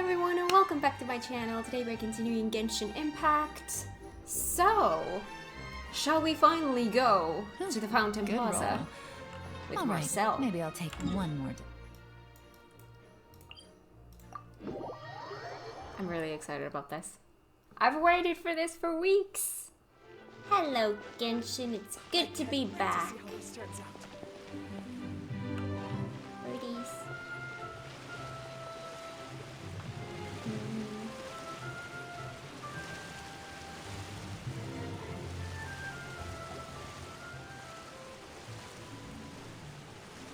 everyone and welcome back to my channel. Today we're continuing Genshin Impact. So, shall we finally go to the Fountain Plaza with Marcel? Right, maybe I'll take one more. I'm really excited about this. I've waited for this for weeks. Hello, Genshin. It's good to be back. Birdies.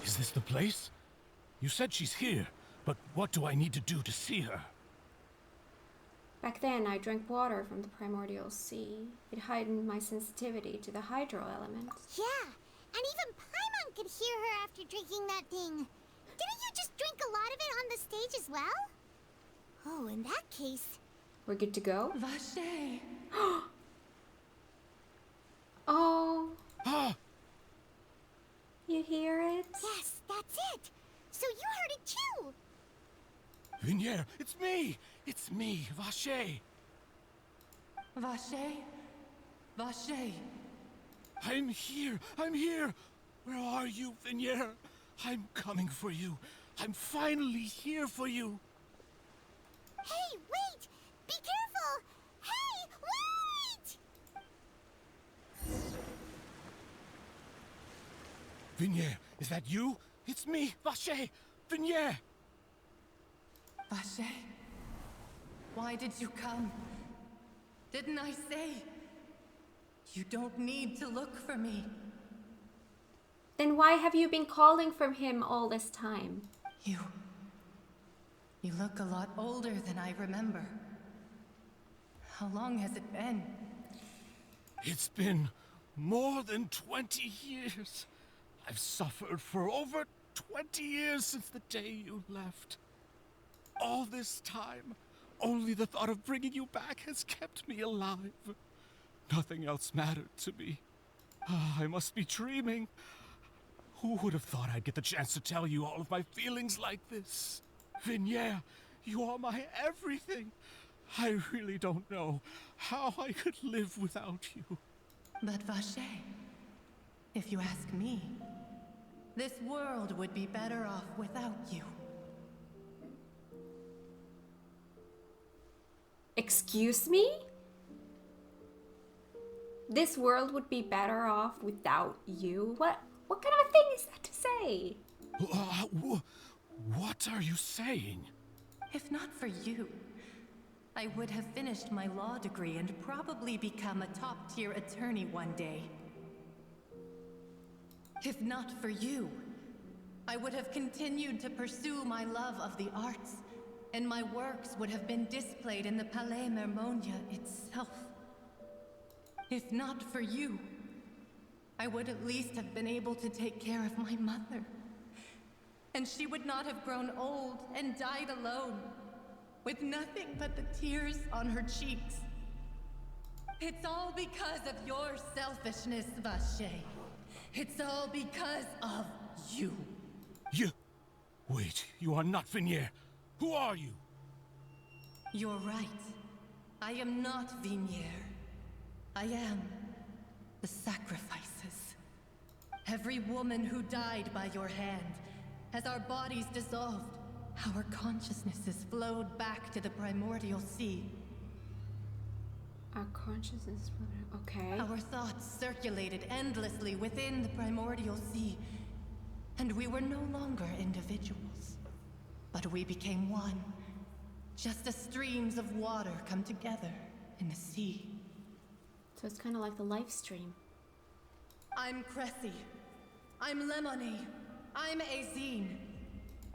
Is this the place? You said she's here, but what do I need to do to see her? Back then, I drank water from the primordial sea. It heightened my sensitivity to the hydro element. Yeah, and even Paimon could hear her after drinking that thing. Didn't you just drink a lot of it on the stage as well? Oh, in that case... We're good to go? Vache! Oh, Ah! you hear it? Yes, that's it! So you heard it too! Vinier, it's me! It's me, Vache! Vache? Vache! I'm here! I'm here! Where are you, Vinier? I'm coming for you. I'm finally here for you. Hey, wait! Be careful! Hey, wait! Vinier, is that you? It's me, Vache! Vinier! Vache? Why did you come? Didn't I say? You don't need to look for me. Then why have you been calling from him all this time? You look a lot older than I remember. How long has it been? It's been more than 20 years. I've suffered for over 20 years since the day you left. All this time, only the thought of bringing you back has kept me alive. Nothing else mattered to me. I must be dreaming. Who would have thought I'd get the chance to tell you all of my feelings like this? Vinier, you are my everything. I really don't know how I could live without you. But Vache, if you ask me, this world would be better off without you. Excuse me? This world would be better off without you? What kind of a thing is that to say? What are you saying? If not for you, I would have finished my law degree and probably become a top-tier attorney one day. If not for you, I would have continued to pursue my love of the arts, and my works would have been displayed in the Palais Mermonia itself. If not for you, I would at least have been able to take care of my mother. And she would not have grown old and died alone, with nothing but the tears on her cheeks. It's all because of your selfishness, Vache. It's all because of you. You... Wait, you are not Vinier. Who are you? You're right. I am not Vinier. I am the sacrifices. Every woman who died by your hand, as our bodies dissolved, our consciousnesses flowed back to the primordial sea. Our consciousness... Okay. Our thoughts circulated endlessly within the primordial sea, and we were no longer individuals. But we became one, just as streams of water come together in the sea. So it's kind of like the life stream. I'm Cressy. I'm Lemony. I'm Azine.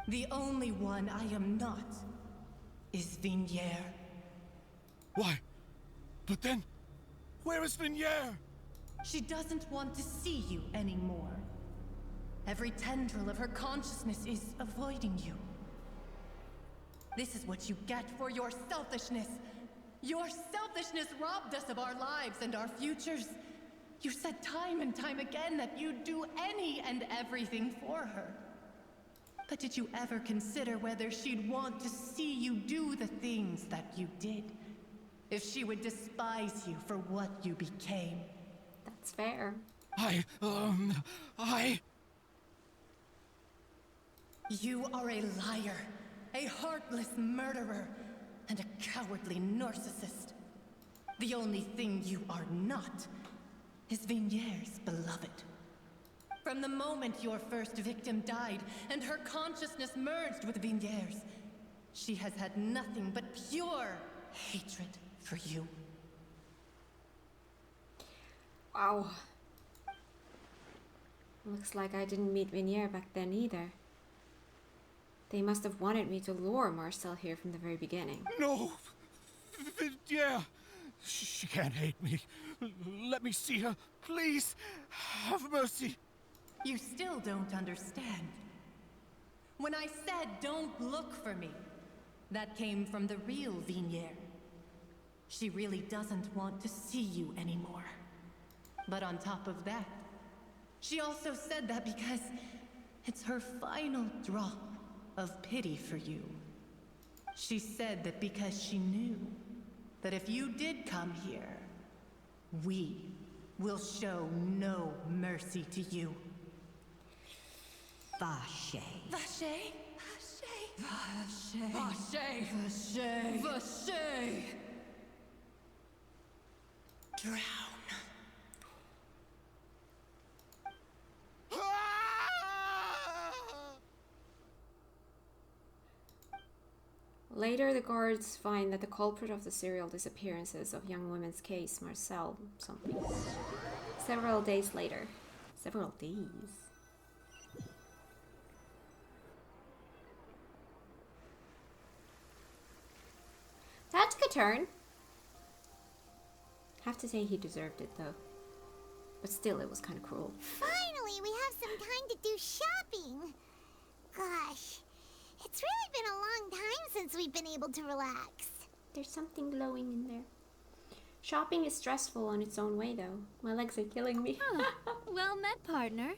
The only one I am not is Vinier. Why? But then, where is Vinier? She doesn't want to see you anymore. Every tendril of her consciousness is avoiding you. This is what you get for your selfishness. Your selfishness robbed us of our lives and our futures. You said time and time again that you'd do any and everything for her. But did you ever consider whether she'd want to see you do the things that you did? If she would despise you for what you became? That's fair. You are a liar, a heartless murderer, and a cowardly narcissist. The only thing you are not is Vigniere's beloved. From the moment your first victim died and her consciousness merged with Vigniere's, she has had nothing but pure hatred for you. Wow. Looks like I didn't meet Vigniere back then either. They must have wanted me to lure Marcel here from the very beginning. No! Yeah! She can't hate me. Let me see her. Please! Have mercy! You still don't understand. When I said don't look for me, that came from the real Vigniere. She really doesn't want to see you anymore. But on top of that, she also said that because it's her final drop of pity for you. She said that because she knew that if you did come here, we will show no mercy to you. Vache. Vache? Vache? Vache? Vache? Vache? Drown. Later, the guards find that the culprit of the serial disappearances of young women's case, Marcel something. Several days later. Several days? That took a turn. Have to say he deserved it though. But still, it was kind of cruel. Finally, we have some time to do shopping. Gosh, it's really been a long time since we've been able to relax. There's something glowing in there. Shopping is stressful on its own way though. My legs are killing me. Well met, partner.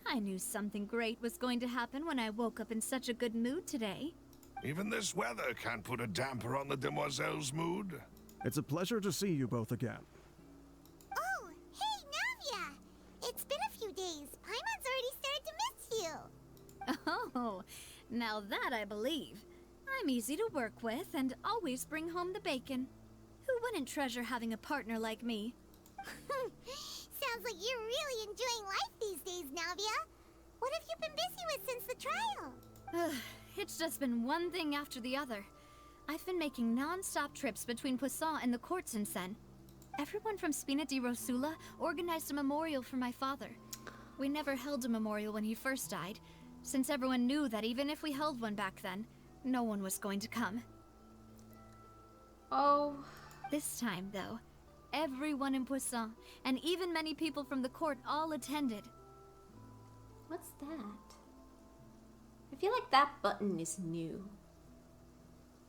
I knew something great was going to happen when I woke up in such a good mood today. Even this weather can't put a damper on the demoiselle's mood. It's a pleasure to see you both again. Oh, hey, Navia! It's been a few days. Paimon's already started to miss you. Oh, now that I believe. I'm easy to work with and always bring home the bacon. Who wouldn't treasure having a partner like me? Sounds like you're really enjoying life these days, Navia. What have you been busy with since the trial? It's just been one thing after the other. I've been making non-stop trips between Poisson and the courts in Sen. Everyone from Spina di Rosula organized a memorial for my father. We never held a memorial when he first died, since everyone knew that even if we held one back then, no one was going to come. Oh. This time, though, everyone in Poisson, and even many people from the court, all attended. What's that? I feel like that button is new.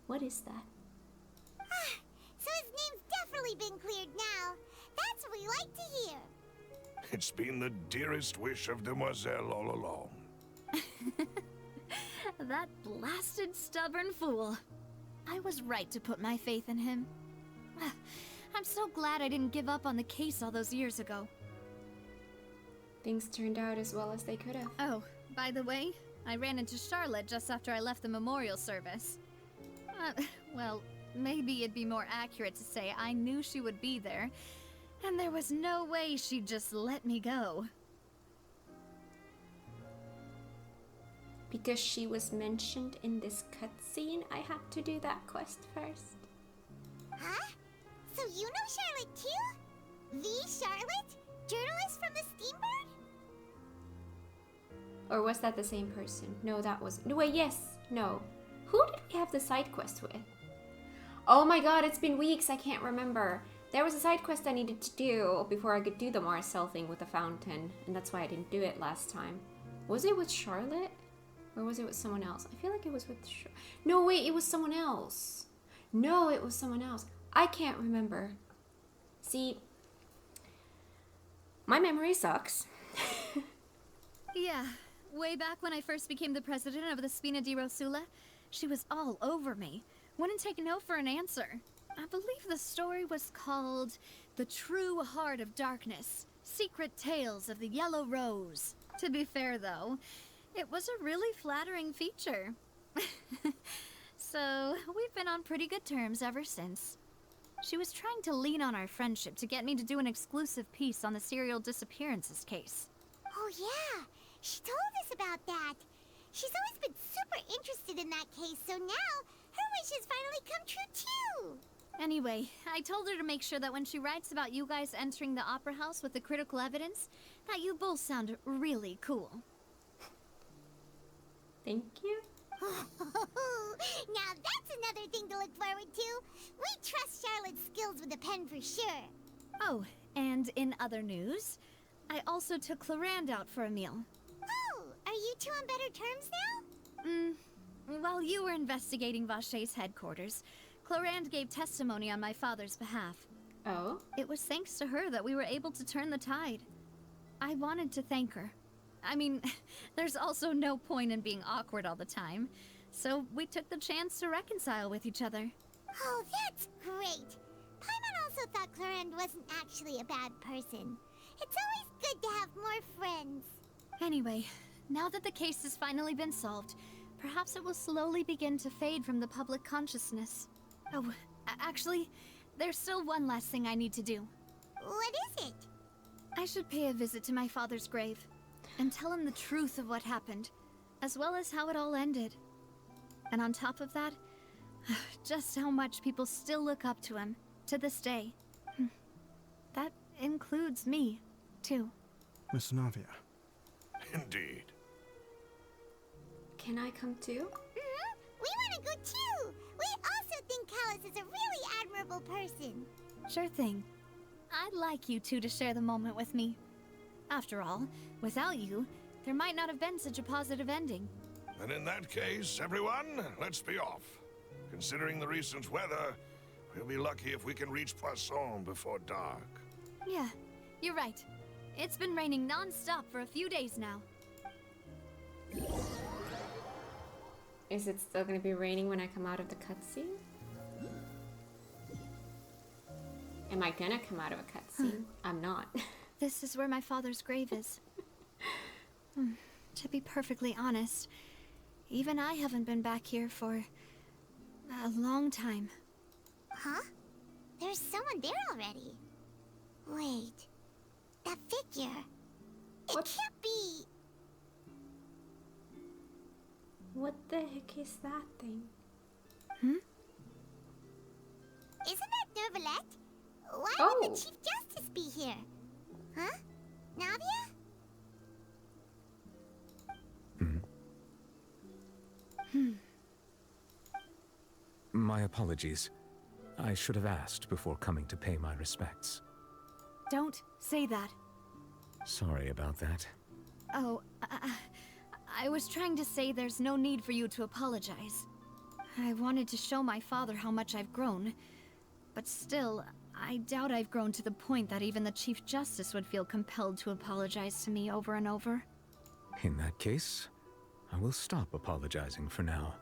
What is that? So his name's definitely been cleared now. That's what we like to hear. It's been the dearest wish of Demoiselle all along. That blasted stubborn fool. I was right to put my faith in him. I'm so glad I didn't give up on the case all those years ago. Things turned out as well as they could have. Oh, by the way, I ran into Charlotte just after I left the memorial service. Well, maybe it'd be more accurate to say I knew she would be there, and there was no way she'd just let me go. Because she was mentioned in this cutscene, I had to do that quest first. Huh? So you know Charlotte too? The Charlotte? Journalist from the Steambird? Or was that the same person? No, that was... No, wait, yes. No. Who did we have the side quest with? Oh my god, it's been weeks, I can't remember. There was a side quest I needed to do before I could do the Marcel thing with the fountain, and that's why I didn't do it last time. Was it with Charlotte? Or was it with someone else? I feel like it was with... No, wait, it was someone else. No, it was someone else. I can't remember. See, my memory sucks. Yeah, Way back when I first became the president of the Spina di Rosula, she was all over me. Wouldn't take no for an answer. I believe the story was called The True Heart of Darkness, Secret Tales of the Yellow Rose. To be fair, though, it was a really flattering feature. So, we've been on pretty good terms ever since. She was trying to lean on our friendship to get me to do an exclusive piece on the serial disappearances case. Oh yeah, she told us about that. She's always been super interested in that case, so now her wishes finally come true too. Anyway, I told her to make sure that when she writes about you guys entering the opera house with the critical evidence, that you both sound really cool. Thank you. Now that's another thing to look forward to. We trust Charlotte's skills with a pen for sure. Oh, and in other news, I also took Clarand out for a meal. Oh, are you two on better terms now? While you were investigating Vache's headquarters, Clarand gave testimony on my father's behalf. Oh? It was thanks to her that we were able to turn the tide. I wanted to thank her. I mean, there's also no point in being awkward all the time, so we took the chance to reconcile with each other. Oh, that's great. Paimon also thought Clarand wasn't actually a bad person. It's always good to have more friends. Anyway, now that the case has finally been solved, perhaps it will slowly begin to fade from the public consciousness. Oh, actually, there's still one last thing I need to do. What is it? I should pay a visit to my father's grave and tell him the truth of what happened, as well as how it all ended. And on top of that, just how much people still look up to him to this day. That includes me, too. Miss Navia. Indeed. Can I come too? We want to go too. We also think Callus is a really admirable person. Sure thing. I'd like you two to share the moment with me. After all, without you, there might not have been such a positive ending. And in that case, everyone, let's be off. Considering the recent weather, we'll be lucky if we can reach Poisson before dark. Yeah, you're right. It's been raining non-stop for a few days now. Is it still gonna be raining when I come out of the cutscene? Am I gonna come out of a cutscene? I'm not. This is where my father's grave is. To be perfectly honest, even I haven't been back here for a long time. Huh? There's someone there already. Wait. That figure. What? It can't be. What the heck is that thing? Isn't that Nervalette? Why Oh. would the Chief Justice be here? Huh? Navia? My apologies. I should have asked before coming to pay my respects. Don't say that. Sorry about that. Oh, I was trying to say there's no need for you to apologize. I wanted to show my father how much I've grown, but still, I doubt I've grown to the point that even the Chief Justice would feel compelled to apologize to me over and over. In that case, I will stop apologizing for now.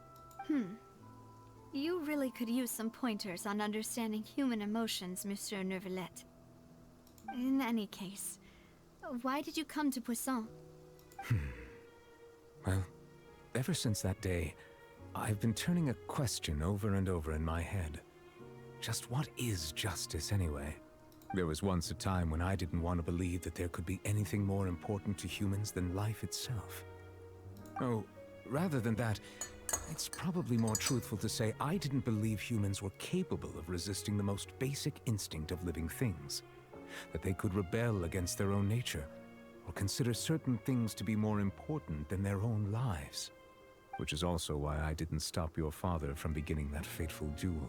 You really could use some pointers on understanding human emotions, Monsieur Nervalette. In any case, why did you come to Poisson? Well, ever since that day, I've been turning a question over and over in my head. Just what is justice anyway? There was once a time when I didn't want to believe that there could be anything more important to humans than life itself. Oh, rather than that, it's probably more truthful to say I didn't believe humans were capable of resisting the most basic instinct of living things. That they could rebel against their own nature, or consider certain things to be more important than their own lives. Which is also why I didn't stop your father from beginning that fateful duel.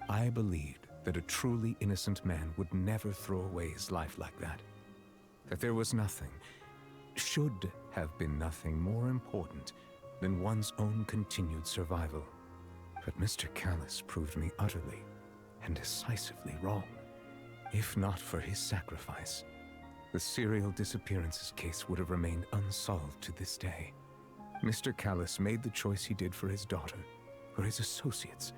I believed that a truly innocent man would never throw away his life like that. That there was nothing, should have been nothing more important than one's own continued survival. But Mr. Callus proved me utterly and decisively wrong. If not for his sacrifice, the serial disappearances case would have remained unsolved to this day. Mr. Callis made the choice he did for his daughter, for his associates,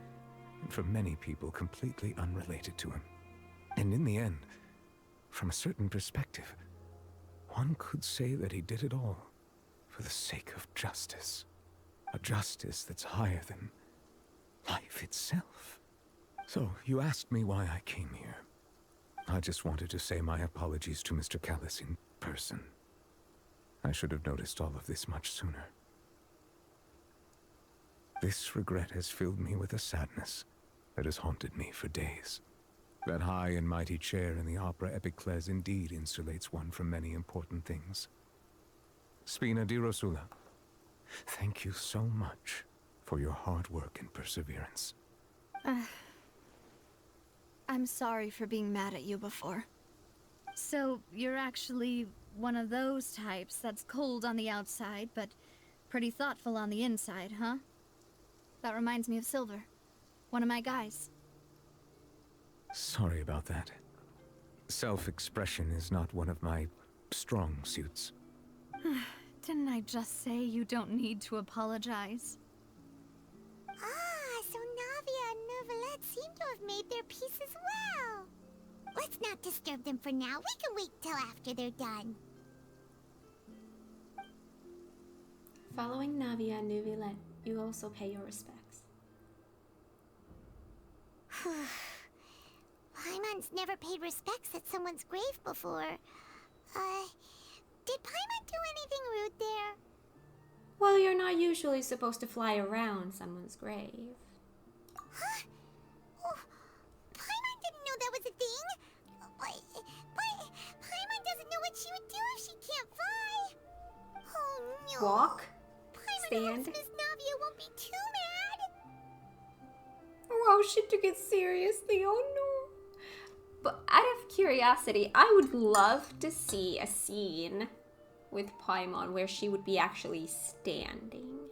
and for many people completely unrelated to him. And in the end, from a certain perspective, one could say that he did it all for the sake of justice. A justice that's higher than life itself. So, you asked me why I came here. I just wanted to say my apologies to Mr. Callis in person. I should have noticed all of this much sooner. This regret has filled me with a sadness that has haunted me for days. That high and mighty chair in the Opera Epiclese indeed insulates one from many important things. Spina di Rosula, thank you so much for your hard work and perseverance. I'm sorry for being mad at you before. So, you're actually one of those types that's cold on the outside, but pretty thoughtful on the inside, huh? That reminds me of Silver, one of my guys. Sorry about that. Self-expression is not one of my strong suits. Didn't I just say you don't need to apologize? Ah, so Navia and Neuvillette seem to have made their peace as well. Let's not disturb them for now. We can wait till after they're done. Following Navia and Neuvillette, you also pay your respects. Paimon's never paid respects at someone's grave before. Did Paimon do anything rude there? Well, you're not usually supposed to fly around someone's grave. Huh? Oh, Paimon didn't know that was a thing. But Paimon doesn't know what she would do if she can't fly. Oh no. Walk? Paimon Stand? hopes Miss Navia won't be too mad. Oh, she took it seriously. Oh no. But out of curiosity, I would love to see a scene with Paimon where she would be actually standing.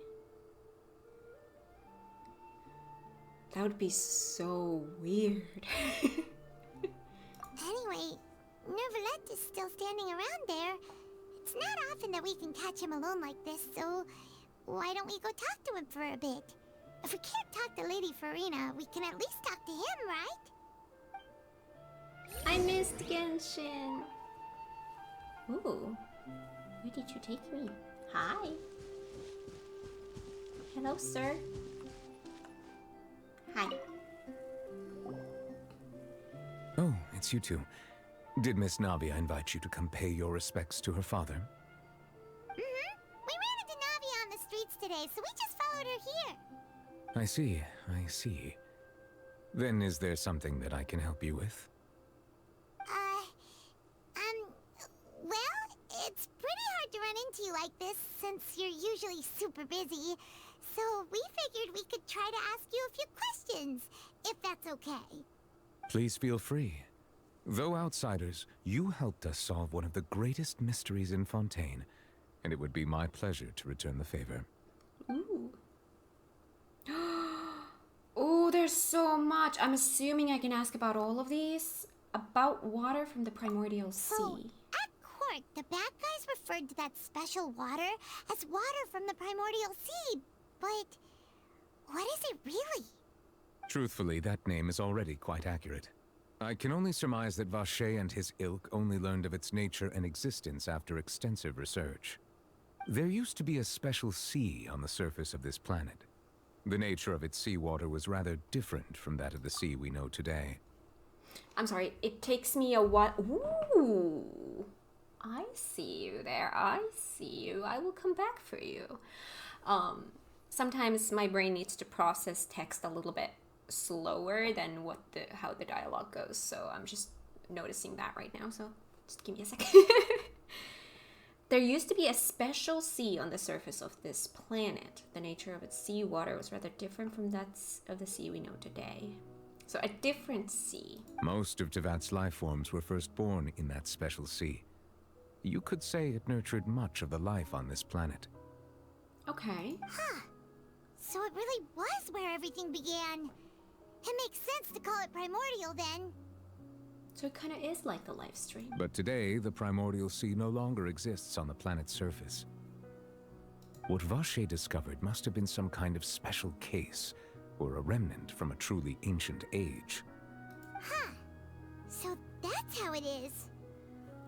That would be so weird. Anyway, Neuvillette is still standing around there. It's not often that we can catch him alone like this, so why don't we go talk to him for a bit? If we can't talk to Lady Farina, we can at least talk to him, right? I missed Genshin. Ooh, where did you take me? Hi. Hello, sir. Hi. Oh, it's you two. Did Miss Navia invite you to come pay your respects to her father? We ran into Navia on the streets today, so we just followed her here. I see. Then is there something that I can help you with? Well, it's pretty hard to run into you like this since you're usually super busy. So we figured we could try to ask you a few questions, if that's okay. Please feel free. Though outsiders, you helped us solve one of the greatest mysteries in Fontaine, and it would be my pleasure to return the favor. Ooh. Oh, there's so much. I'm assuming I can ask about all of these. About water from the primordial sea. So, at court, the bad guys referred to that special water as water from the primordial sea. But what is it really? Truthfully, that name is already quite accurate. I can only surmise that Vacher and his ilk only learned of its nature and existence after extensive research. There used to be a special sea on the surface of this planet. The nature of its seawater was rather different from that of the sea we know today. I'm sorry, it takes me a while. Ooh. I see you there. I see you. I will come back for you. Sometimes my brain needs to process text a little bit slower than how the dialogue goes. So I'm just noticing that right now. So just give me a second. There used to be a special sea on the surface of this planet. The nature of its seawater was rather different from that of the sea we know today. So a different sea. Most of Tevat's life forms were first born in that special sea. You could say it nurtured much of the life on this planet. Okay. Huh. So it really was where everything began. It makes sense to call it primordial then. So it kind of is like the live stream. But today, the primordial sea no longer exists on the planet's surface. What Vache discovered must have been some kind of special case, or a remnant from a truly ancient age. Huh. So that's how it is.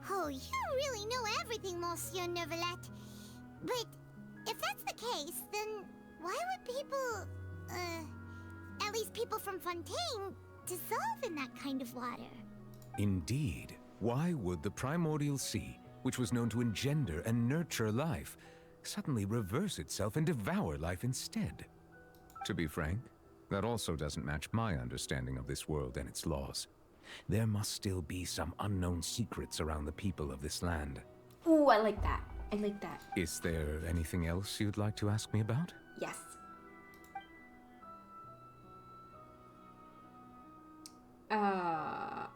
Oh, you really know everything, Monsieur Neuvillette. But if that's the case, then why would people, at least people from Fontaine, dissolve in that kind of water? Indeed. Why would the primordial sea, which was known to engender and nurture life, suddenly reverse itself and devour life instead? To be frank, that also doesn't match my understanding of this world and its laws. There must still be some unknown secrets around the people of this land. Ooh, I like that. I like that. Is there anything else you'd like to ask me about? Yes.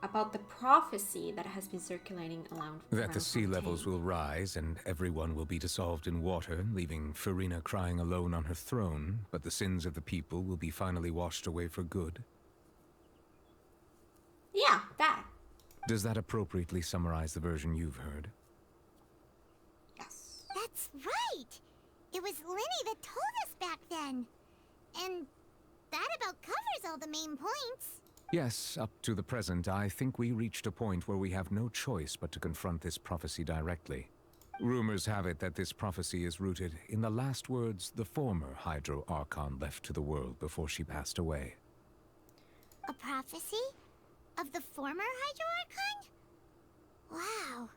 About the prophecy that has been circulating around. That the sea levels will rise and everyone will be dissolved in water, leaving Farina crying alone on her throne, but the sins of the people will be finally washed away for good. Yeah, that. Does that appropriately summarize the version you've heard? Yes. That's right! It was Lenny that told us back then. And that about covers all the main points. Yes, up to the present, I think we reached a point where we have no choice but to confront this prophecy directly. Rumors have it that this prophecy is rooted in the last words the former Hydro Archon left to the world before she passed away. A prophecy? Of the former Hydro Archon? Wow.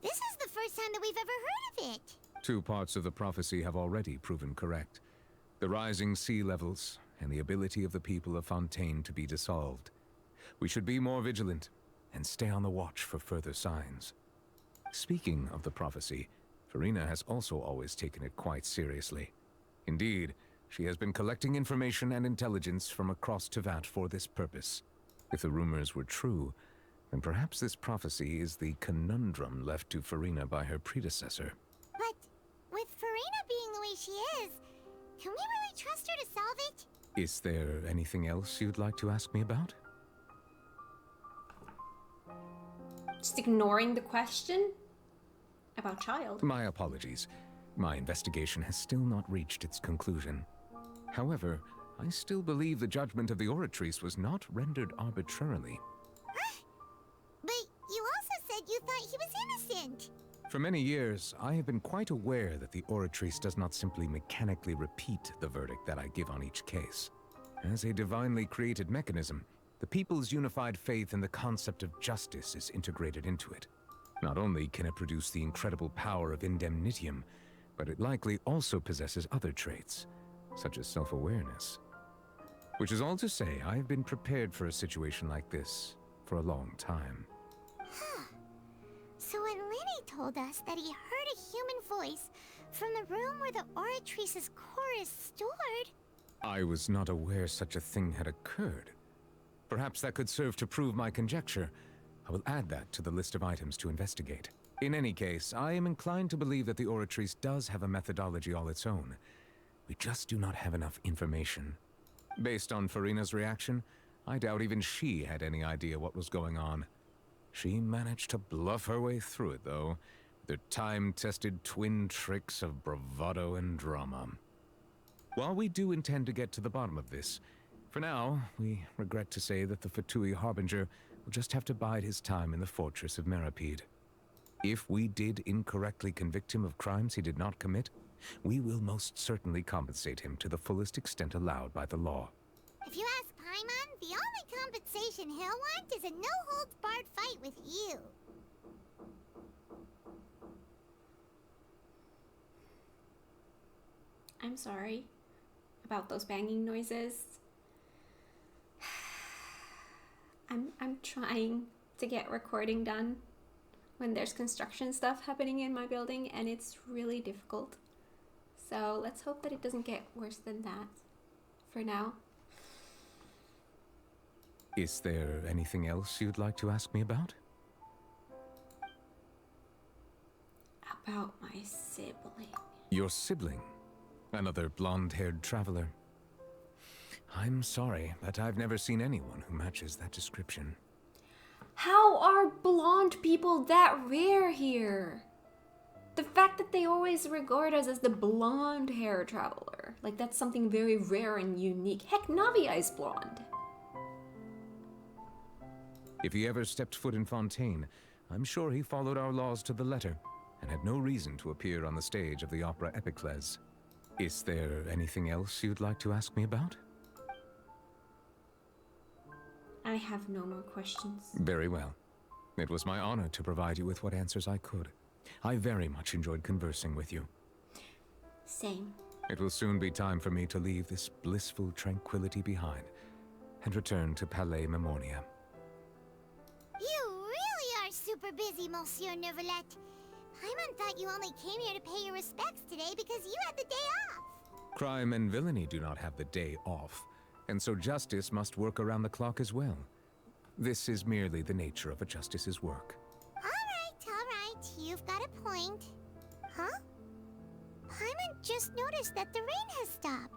This is the first time that we've ever heard of it. 2 parts of the prophecy have already proven correct. The rising sea levels, and the ability of the people of Fontaine to be dissolved. We should be more vigilant, and stay on the watch for further signs. Speaking of the prophecy, Farina has also always taken it quite seriously. Indeed, she has been collecting information and intelligence from across Tevat for this purpose. If the rumors were true, then perhaps this prophecy is the conundrum left to Farina by her predecessor. But with Farina being the way she is, can we really trust her to solve it? Is there anything else you'd like to ask me about? Just ignoring the question about child. My apologies. My investigation has still not reached its conclusion. However, I still believe the judgment of the Oratrice was not rendered arbitrarily. But you also said you thought he was innocent. For many years, I have been quite aware that the Oratrice does not simply mechanically repeat the verdict that I give on each case. As a divinely created mechanism, the people's unified faith in the concept of justice is integrated into it. Not only can it produce the incredible power of indemnitium, but it likely also possesses other traits, such as self-awareness. Which is all to say, I've been prepared for a situation like this for a long time. So when Lenny told us that he heard a human voice from the room where the Oratrice's core is stored... I was not aware such a thing had occurred. Perhaps that could serve to prove my conjecture. I will add that to the list of items to investigate. In any case, I am inclined to believe that the Oratrice does have a methodology all its own. We just do not have enough information. Based on Farina's reaction, I doubt even she had any idea what was going on. She managed to bluff her way through it, though, with her time-tested twin tricks of bravado and drama. While we do intend to get to the bottom of this, for now, we regret to say that the Fatui Harbinger will just have to bide his time in the fortress of Meripede. If we did incorrectly convict him of crimes he did not commit, we will most certainly compensate him to the fullest extent allowed by the law. If you ask Paimon, the only compensation he'll want is a no-holds-barred fight with you. I'm sorry about those banging noises. I'm trying to get recording done when there's construction stuff happening in my building, and it's really difficult. So let's hope that it doesn't get worse than that for now. Is there anything else you'd like to ask me about? About my sibling. Your sibling? Another blonde-haired traveler? I'm sorry, but I've never seen anyone who matches that description. How are blonde people that rare here? The fact that they always regard us as the blonde hair traveler. Like that's something very rare and unique. Heck, Navia is blonde. If he ever stepped foot in Fontaine, I'm sure he followed our laws to the letter and had no reason to appear on the stage of the opera Epicles. Is there anything else you'd like to ask me about? I have no more questions. Very well. It was my honor to provide you with what answers I could. I very much enjoyed conversing with you. Same. It will soon be time for me to leave this blissful tranquility behind and return to Palais Memoria. You really are super busy, Monsieur Neuvillette. Paimon thought you only came here to pay your respects today because you had the day off. Crime and villainy do not have the day off, and so justice must work around the clock as well. This is merely the nature of a justice's work. All right. You've got a point. Huh? Paimon just noticed that the rain has stopped.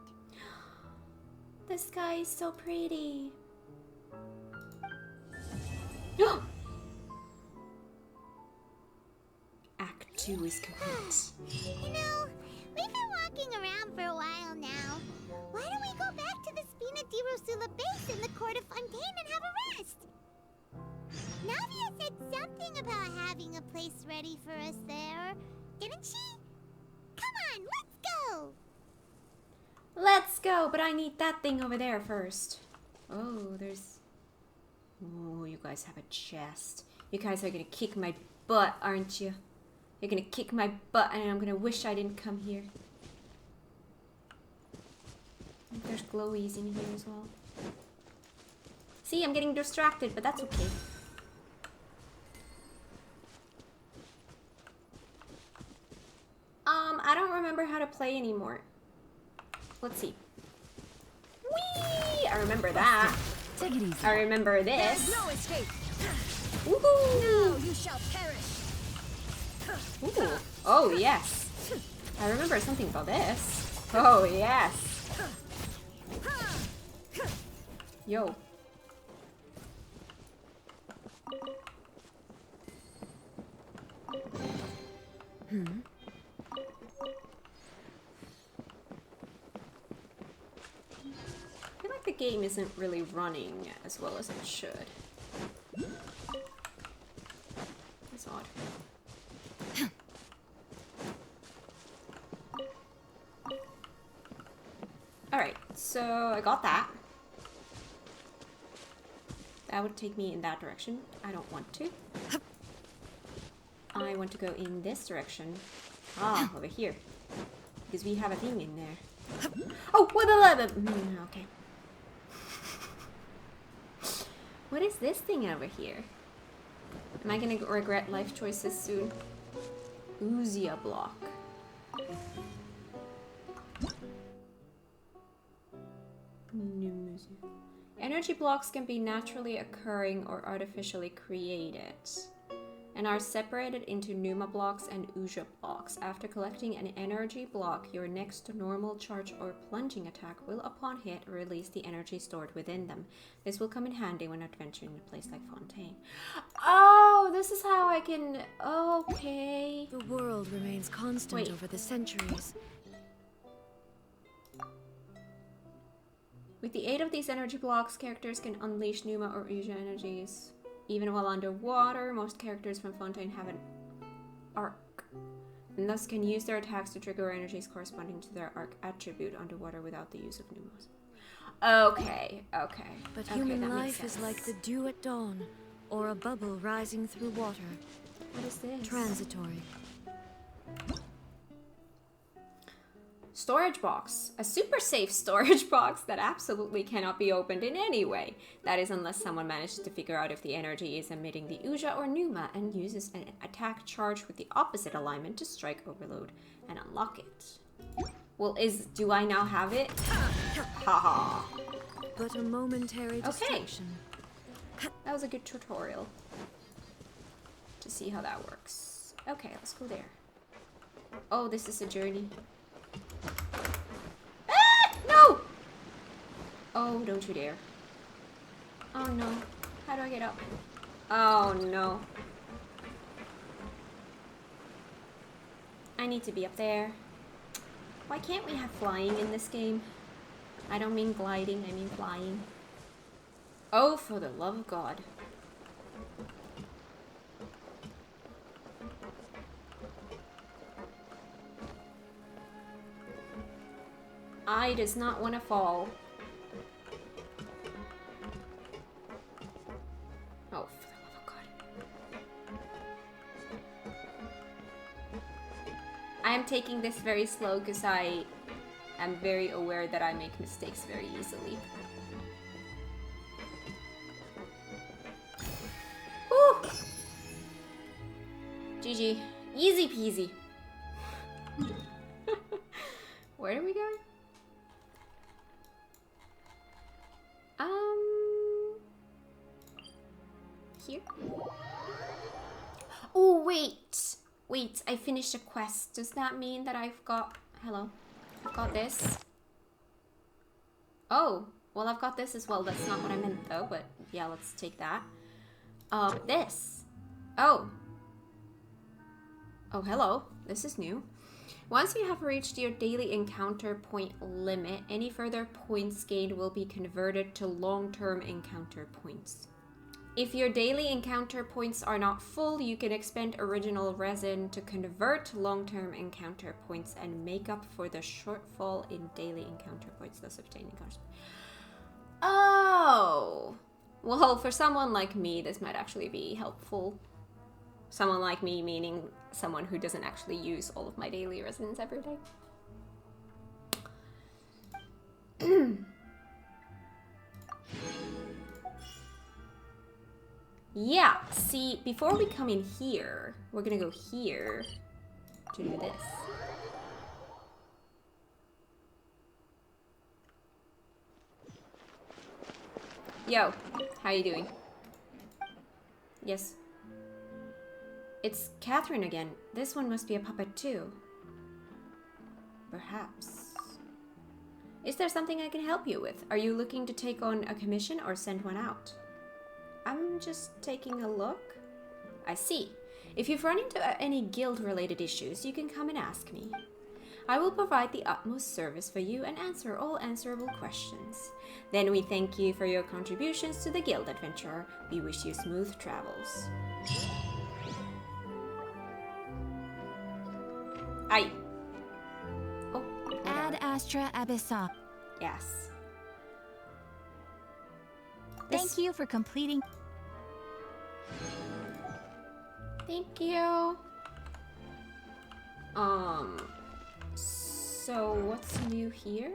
The sky is so pretty. Act 2 is complete. You know, we've been walking around for a while now. Why don't we go back to the Spina di Rosula base in the court of Fontaine and have a rest? Navia said something about having a place ready for us there, didn't she? Come on, let's go! Let's go, but I need that thing over there first. Oh, there's... Oh, you guys have a chest. You guys are gonna kick my butt, aren't you? You're gonna kick my butt and I'm gonna wish I didn't come here. There's glowies in here as well. See, I'm getting distracted, but that's okay. I don't remember how to play anymore. Let's see. Whee! I remember that. Take it easy. I remember this. There's no escape. Woohoo! No, you shall perish. Ooh. Oh, yes. I remember something about this. Oh, yes. Yo. I feel like the game isn't really running as well as it should. That's odd. Alright, so I got that. That would take me in that direction. I don't want to. I want to go in this direction. Ah, over here. Because we have a thing in there. Oh, okay. What is this thing over here? Am I gonna regret life choices soon? Uzia block. Energy blocks can be naturally occurring or artificially created, and are separated into Pneuma blocks and Uja blocks. After collecting an energy block, your next normal charge or plunging attack will, upon hit, release the energy stored within them. This will come in handy when adventuring in a place like Fontaine. Oh, this is how I can... Okay. The world remains constant over the centuries. With the aid of these energy blocks, characters can unleash Pneuma or Uja energies. Even while underwater, most characters from Fontaine have an arc, and thus can use their attacks to trigger energies corresponding to their arc attribute underwater without the use of Pneumos. Okay. But human life is like the dew at dawn, or a bubble rising through water. What is this? Transitory. Storage box. A super safe storage box that absolutely cannot be opened in any way. That is, unless someone manages to figure out if the energy is emitting the Uja or Pneuma and uses an attack charge with the opposite alignment to strike overload and unlock it. Well, do I now have it? Haha. But a momentary distraction. That was a good tutorial to see how that works. Okay, let's go there. Oh, this is a journey. Ah! No! Oh, don't you dare. Oh no. How do I get up? Oh no. I need to be up there. Why can't we have flying in this game? I don't mean gliding, I mean flying. Oh, for the love of God. I does not want to fall. Oh, for the love of God. I am taking this very slow because I am very aware that I make mistakes very easily. Whew. GG. Easy peasy. Where are we going? Here? Oh, wait! Wait, I finished a quest. Does that mean that I've got... Hello? I've got this. Oh, well, I've got this as well. That's not what I meant, though, but yeah, let's take that. This. Oh. Oh, hello. This is new. Once you have reached your daily encounter point limit, any further points gained will be converted to long-term encounter points. If your daily encounter points are not full, you can expend original resin to convert long-term encounter points and make up for the shortfall in daily encounter points, thus obtaining cars. Oh! Well, for someone like me, this might actually be helpful. Someone like me, meaning someone who doesn't actually use all of my daily resins every day. Yeah, see, before we come in here, we're gonna go here to do this. Yo, how you doing? Yes. It's Catherine again. This one must be a puppet too. Perhaps. Is there something I can help you with? Are you looking to take on a commission or send one out? I'm just taking a look. I see. If you've run into any guild-related issues, you can come and ask me. I will provide the utmost service for you and answer all answerable questions. Then we thank you for your contributions to the guild adventurer. We wish you smooth travels. Aye. Oh. Ad Astra Abyssa. Yes. Thank you for completing. Thank you. So what's new here?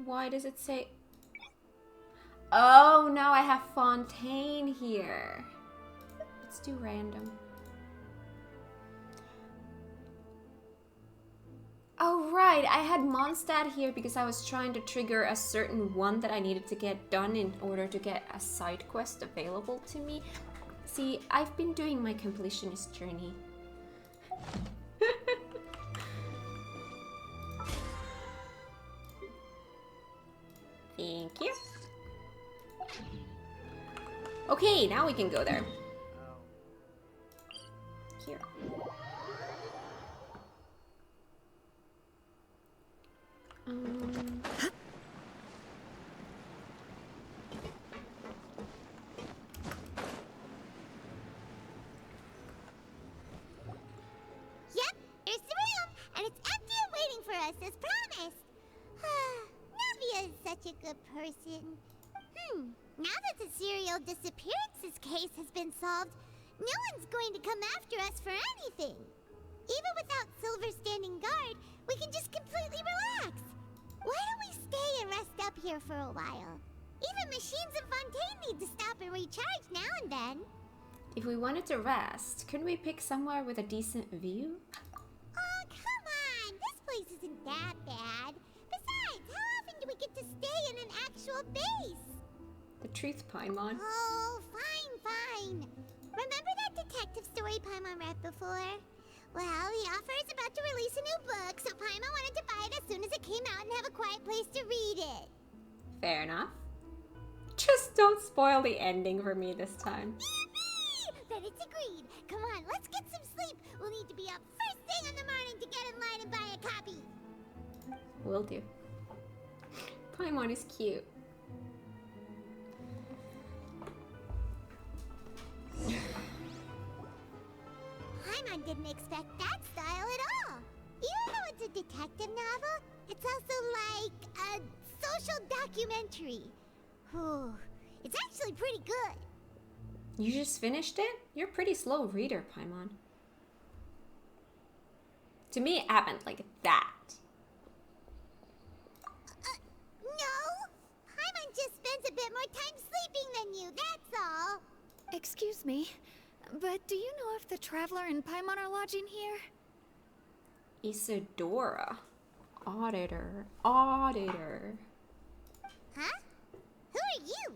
Why does it say... Oh, now I have Fontaine here. Let's do random. Oh, right. I had Mondstadt here because I was trying to trigger a certain one that I needed to get done in order to get a side quest available to me. See, I've been doing my completionist journey. Thank you. Okay, now we can go there. Here. Yep, here's the room, and it's empty and waiting for us as promised. Navia is such a good person. Now that the serial disappearances case has been solved, no one's going to come after us for anything. Even without Silver standing guard, we can just completely relax. Why don't we stay and rest up here for a while? Even machines in Fontaine need to stop and recharge now and then. If we wanted to rest, couldn't we pick somewhere with a decent view? Oh, come on! This place isn't that bad. Besides, how often do we get to stay in an actual base? The truth, Paimon. Oh, fine. Remember that detective story Paimon read before? Well, the author is about to release a new book, so Paimon wanted to buy it as soon as it came out and have a quiet place to read it. Fair enough. Just don't spoil the ending for me this time. Yippee! Then it's agreed. Come on, let's get some sleep. We'll need to be up first thing in the morning to get in line and buy a copy. Will do. Paimon is cute. Paimon didn't expect that style at all. Even though it's a detective novel, it's also like a social documentary. Whew. It's actually pretty good. You just finished it? You're a pretty slow reader, Paimon. To me, it happened like that. No! Paimon just spends a bit more time sleeping than you, that's all. Excuse me, but do you know if the Traveler and Paimon are lodging here? Isadora. Auditor. Auditor. Huh? Who are you?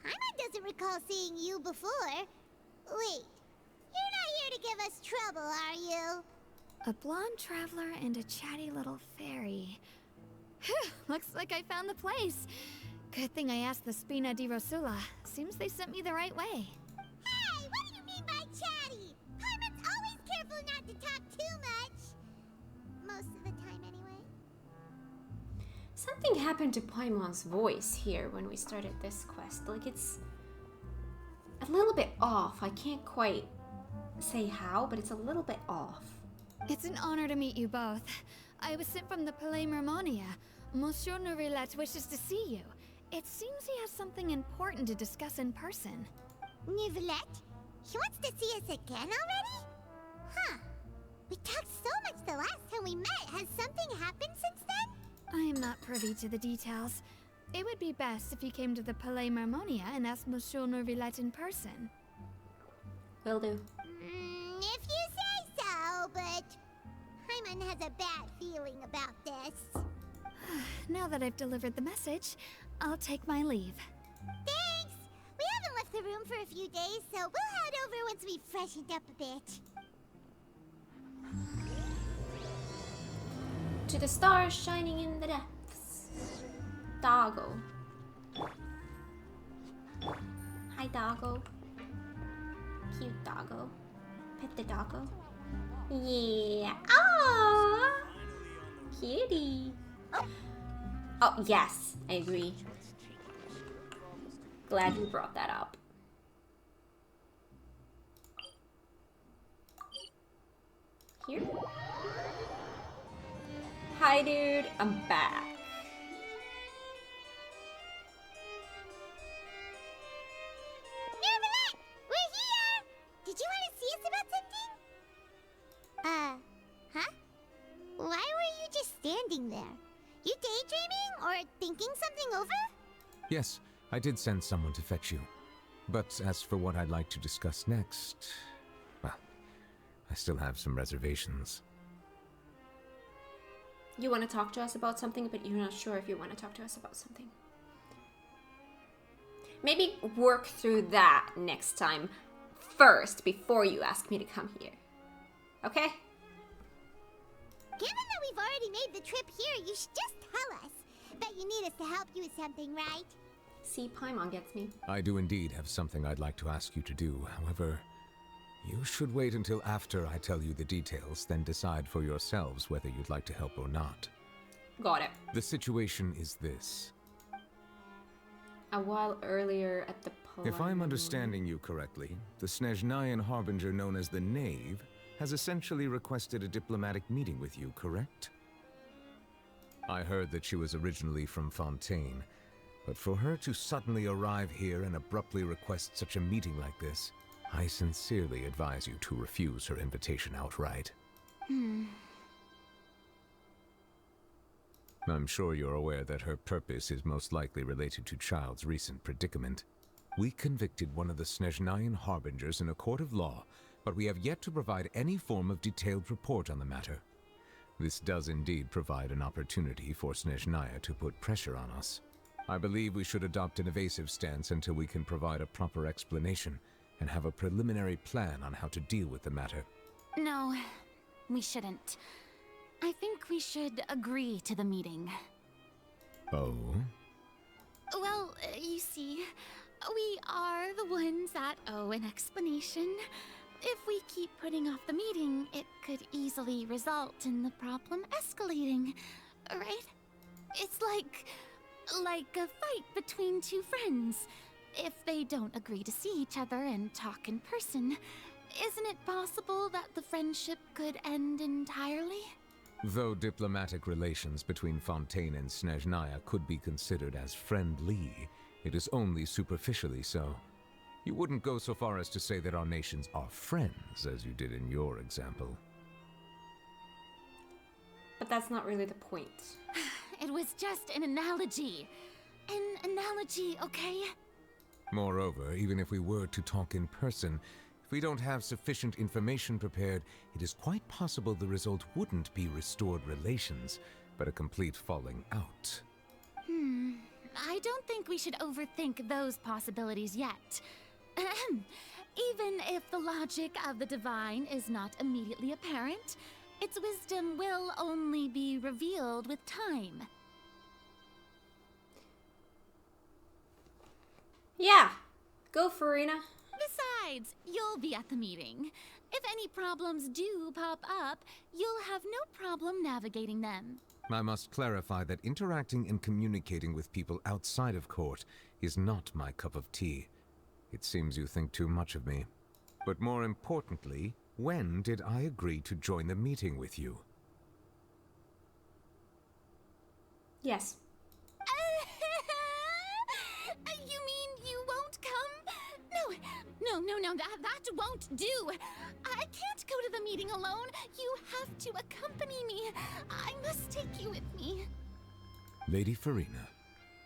Paimon doesn't recall seeing you before. Wait, you're not here to give us trouble, are you? A blonde traveler and a chatty little fairy. Phew, looks like I found the place. Good thing I asked the Spina di Rosula. Seems they sent me the right way. Hey, what do you mean by chatty? Paimon's always careful not to talk too much. Most of the time, anyway. Something happened to Paimon's voice here when we started this quest. Like, it's a little bit off. I can't quite say how, but it's a little bit off. It's an honor to meet you both. I was sent from the Palais Mermonia. Monsieur Nourilette wishes to see you. It seems he has something important to discuss in person. Nourilette? He wants to see us again already? Huh. We talked so much the last time we met. Has something happened since then? I am not privy to the details. It would be best if you came to the Palais Mermonia and asked Monsieur Nourilette in person. Will do. If you say so, but Paimon has a bad feeling about this. Now that I've delivered the message, I'll take my leave. Thanks! We haven't left the room for a few days, so we'll head over once we've freshened up a bit. To the stars shining in the depths. Doggo. Hi, Doggo. Cute Doggo. Pet the Doggo. Yeah. Aww. Kitty. Oh, yes. I agree. Glad you brought that up. Here? Hi, dude. I'm back. Nourilette! We're here! Did you want to see us about something? Huh? Why were you just standing there? You daydreaming or thinking something over? Yes, I did send someone to fetch you. But as for what I'd like to discuss next, well, I still have some reservations. You want to talk to us about something, but you're not sure if you want to talk to us about something. Maybe work through that next time first before you ask me to come here. Okay? Given that we've already made the trip here, you should just tell us. Bet you need us to help you with something, right? See, Paimon gets me. I do indeed have something I'd like to ask you to do. However, you should wait until after I tell you the details, then decide for yourselves whether you'd like to help or not. Got it. The situation is this. A while earlier at the If I'm understanding you correctly, the Snezhnayan Harbinger known as the Knave has essentially requested a diplomatic meeting with you, correct? I heard that she was originally from Fontaine, but for her to suddenly arrive here and abruptly request such a meeting like this, I sincerely advise you to refuse her invitation outright. I'm sure you're aware that her purpose is most likely related to Child's recent predicament. We convicted one of the Snezhnayan Harbingers in a court of law, but we have yet to provide any form of detailed report on the matter. This does indeed provide an opportunity for Snezhnaya to put pressure on us. I believe we should adopt an evasive stance until we can provide a proper explanation and have a preliminary plan on how to deal with the matter. No, we shouldn't. I think we should agree to the meeting. Oh? Well, you see, we are the ones that owe an explanation. If we keep putting off the meeting, it could easily result in the problem escalating, right? It's like a fight between two friends. If they don't agree to see each other and talk in person, isn't it possible that the friendship could end entirely? Though diplomatic relations between Fontaine and Snezhnaya could be considered as friendly, it is only superficially so. You wouldn't go so far as to say that our nations are friends, as you did in your example. But that's not really the point. It was just an analogy. An analogy, okay? Moreover, even if we were to talk in person, if we don't have sufficient information prepared, it is quite possible the result wouldn't be restored relations, but a complete falling out. I don't think we should overthink those possibilities yet. Even if the logic of the divine is not immediately apparent, its wisdom will only be revealed with time. Yeah, go Farina. Besides, you'll be at the meeting. If any problems do pop up, you'll have no problem navigating them. I must clarify that interacting and communicating with people outside of court is not my cup of tea. It seems you think too much of me. But more importantly, when did I agree to join the meeting with you? Yes. You mean you won't come? No, that won't do. I can't go to the meeting alone. You have to accompany me. I must take you with me. Lady Farina,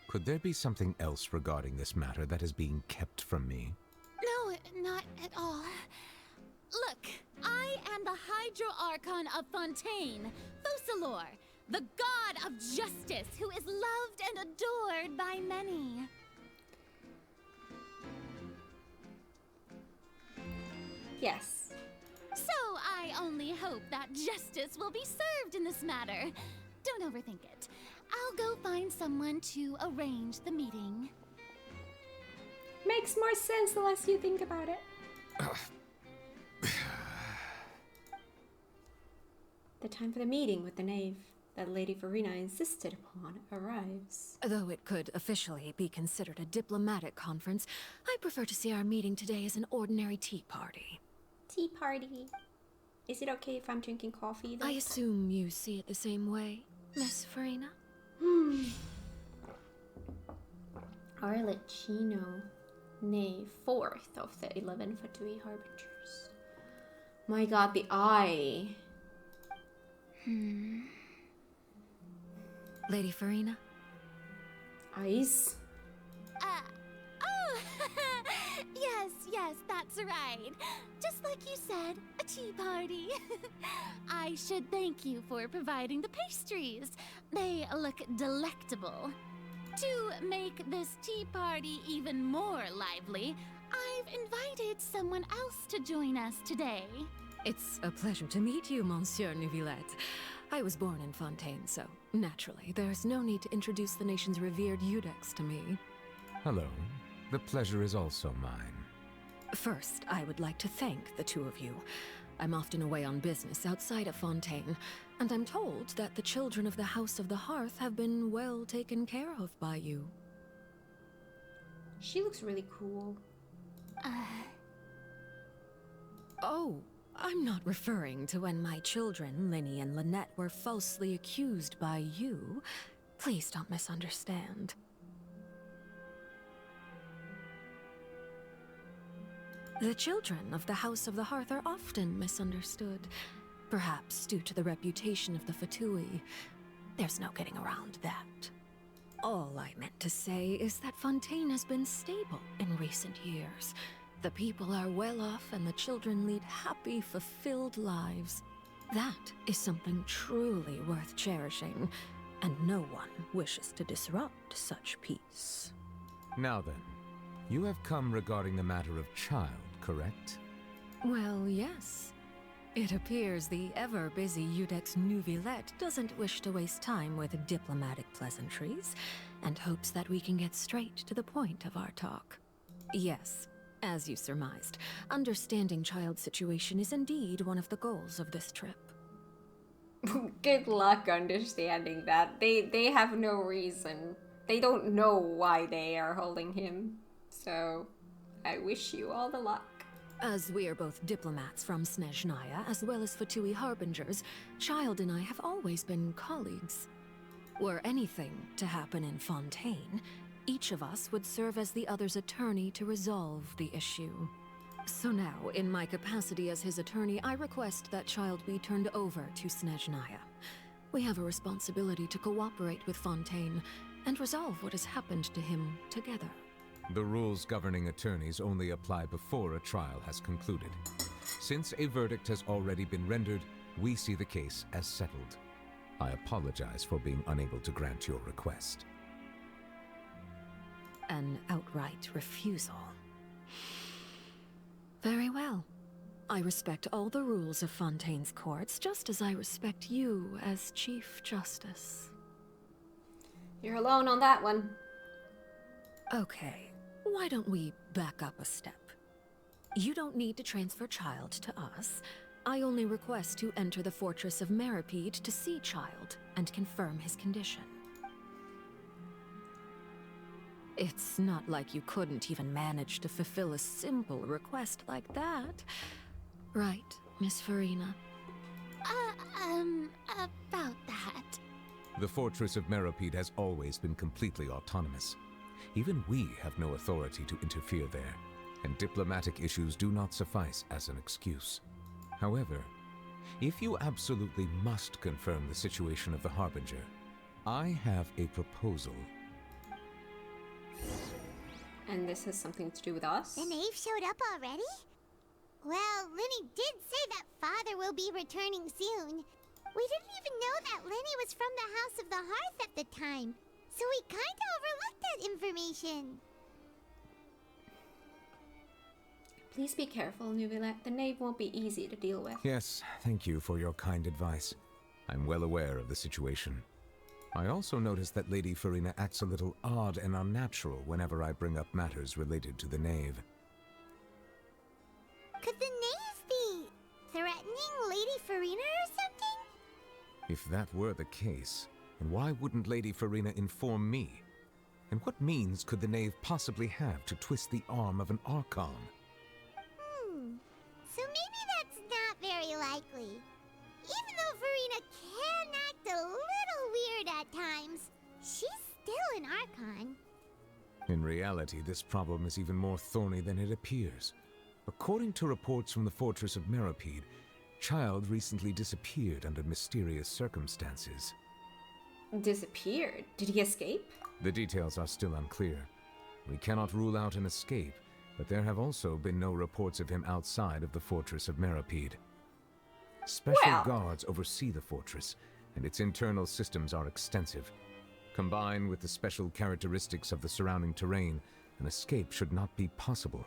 could there be something else regarding this matter that is being kept from me? No, not at all. Look, I am the Hydro Archon of Fontaine, Focalor, the god of justice who is loved and adored by many. Yes. So I only hope that justice will be served in this matter. Don't overthink it. I'll go find someone to arrange the meeting. Makes more sense the less you think about it. The time for the meeting with the knave that Lady Farina insisted upon arrives. Though it could officially be considered a diplomatic conference, I prefer to see our meeting today as an ordinary tea party. Tea party. Is it okay if I'm drinking coffee though? I assume you see it the same way, Miss Farina? Arlecchino, knave, 4th of the 11 Fatui Harbingers. My god, the eye. Lady Farina? Eyes? Oh, yes, that's right. Just like you said, a tea party. I should thank you for providing the pastries. They look delectable. To make this tea party even more lively, I've invited someone else to join us today. It's a pleasure to meet you, Monsieur Neuvillette. I was born in Fontaine, so naturally, there's no need to introduce the nation's revered Eudex to me. Hello. The pleasure is also mine. First, I would like to thank the two of you. I'm often away on business outside of Fontaine, and I'm told that the children of the House of the Hearth have been well taken care of by you. She looks really cool. Oh, I'm not referring to when my children, Linny and Lynette, were falsely accused by you. Please don't misunderstand. The children of the House of the Hearth are often misunderstood, perhaps due to the reputation of the Fatui. There's no getting around that. All I meant to say is that Fontaine has been stable in recent years. The people are well off and the children lead happy, fulfilled lives. That is something truly worth cherishing, and no one wishes to disrupt such peace. Now then, you have come regarding the matter of child, correct? Well, yes. It appears the ever-busy Iudex Neuvillette doesn't wish to waste time with diplomatic pleasantries, and hopes that we can get straight to the point of our talk. Yes, as you surmised, understanding child's situation is indeed one of the goals of this trip. Good luck understanding that. They have no reason. They don't know why they are holding him. So, I wish you all the luck. As we are both diplomats from Snezhnaya, as well as Fatui Harbingers, Child and I have always been colleagues. Were anything to happen in Fontaine, each of us would serve as the other's attorney to resolve the issue. So now, in my capacity as his attorney, I request that Child be turned over to Snezhnaya. We have a responsibility to cooperate with Fontaine and resolve what has happened to him together. The rules governing attorneys only apply before a trial has concluded. Since a verdict has already been rendered, we see the case as settled. I apologize for being unable to grant your request. An outright refusal. Very well. I respect all the rules of Fontaine's courts, just as I respect you as Chief Justice. You're alone on that one. Okay, why don't we back up a step? You don't need to transfer Child to us. I only request to enter the Fortress of Meripede to see Child and confirm his condition. It's not like you couldn't even manage to fulfill a simple request like that. Right, Miss Farina? About that. The Fortress of Meripede has always been completely autonomous. Even we have no authority to interfere there, and diplomatic issues do not suffice as an excuse. However, if you absolutely must confirm the situation of the Harbinger, I have a proposal. And this has something to do with us? The knave showed up already? Well, Linny did say that Father will be returning soon. We didn't even know that Linny was from the House of the Hearth at the time, so we kinda overlooked that information. Please be careful, Neuvillette. The knave won't be easy to deal with. Yes, thank you for your kind advice. I'm well aware of the situation. I also noticed that Lady Farina acts a little odd and unnatural whenever I bring up matters related to the knave. Could the knave be threatening Lady Farina or something? If that were the case, then why wouldn't Lady Farina inform me? And what means could the knave possibly have to twist the arm of an Archon? So maybe that's not very likely. Even though Farina can act a little weird at times, she's still an Archon. In reality, this problem is even more thorny than it appears. According to reports from the Fortress of Meripede, Child recently disappeared under mysterious circumstances. Disappeared? Did he escape? The details are still unclear. We cannot rule out an escape, but there have also been no reports of him outside of the Fortress of Meripede. Special guards oversee the fortress, and its internal systems are extensive. Combined with the special characteristics of the surrounding terrain, an escape should not be possible.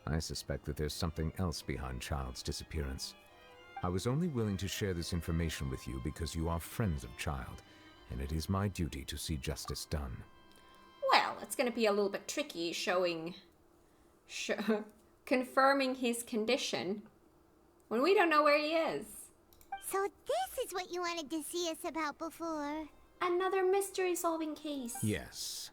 I suspect that there's something else behind Child's disappearance. I was only willing to share this information with you because you are friends of Child, and it is my duty to see justice done. Well, it's gonna be a little bit tricky confirming his condition when we don't know where he is. So this is what you wanted to see us about before. Another mystery-solving case. Yes.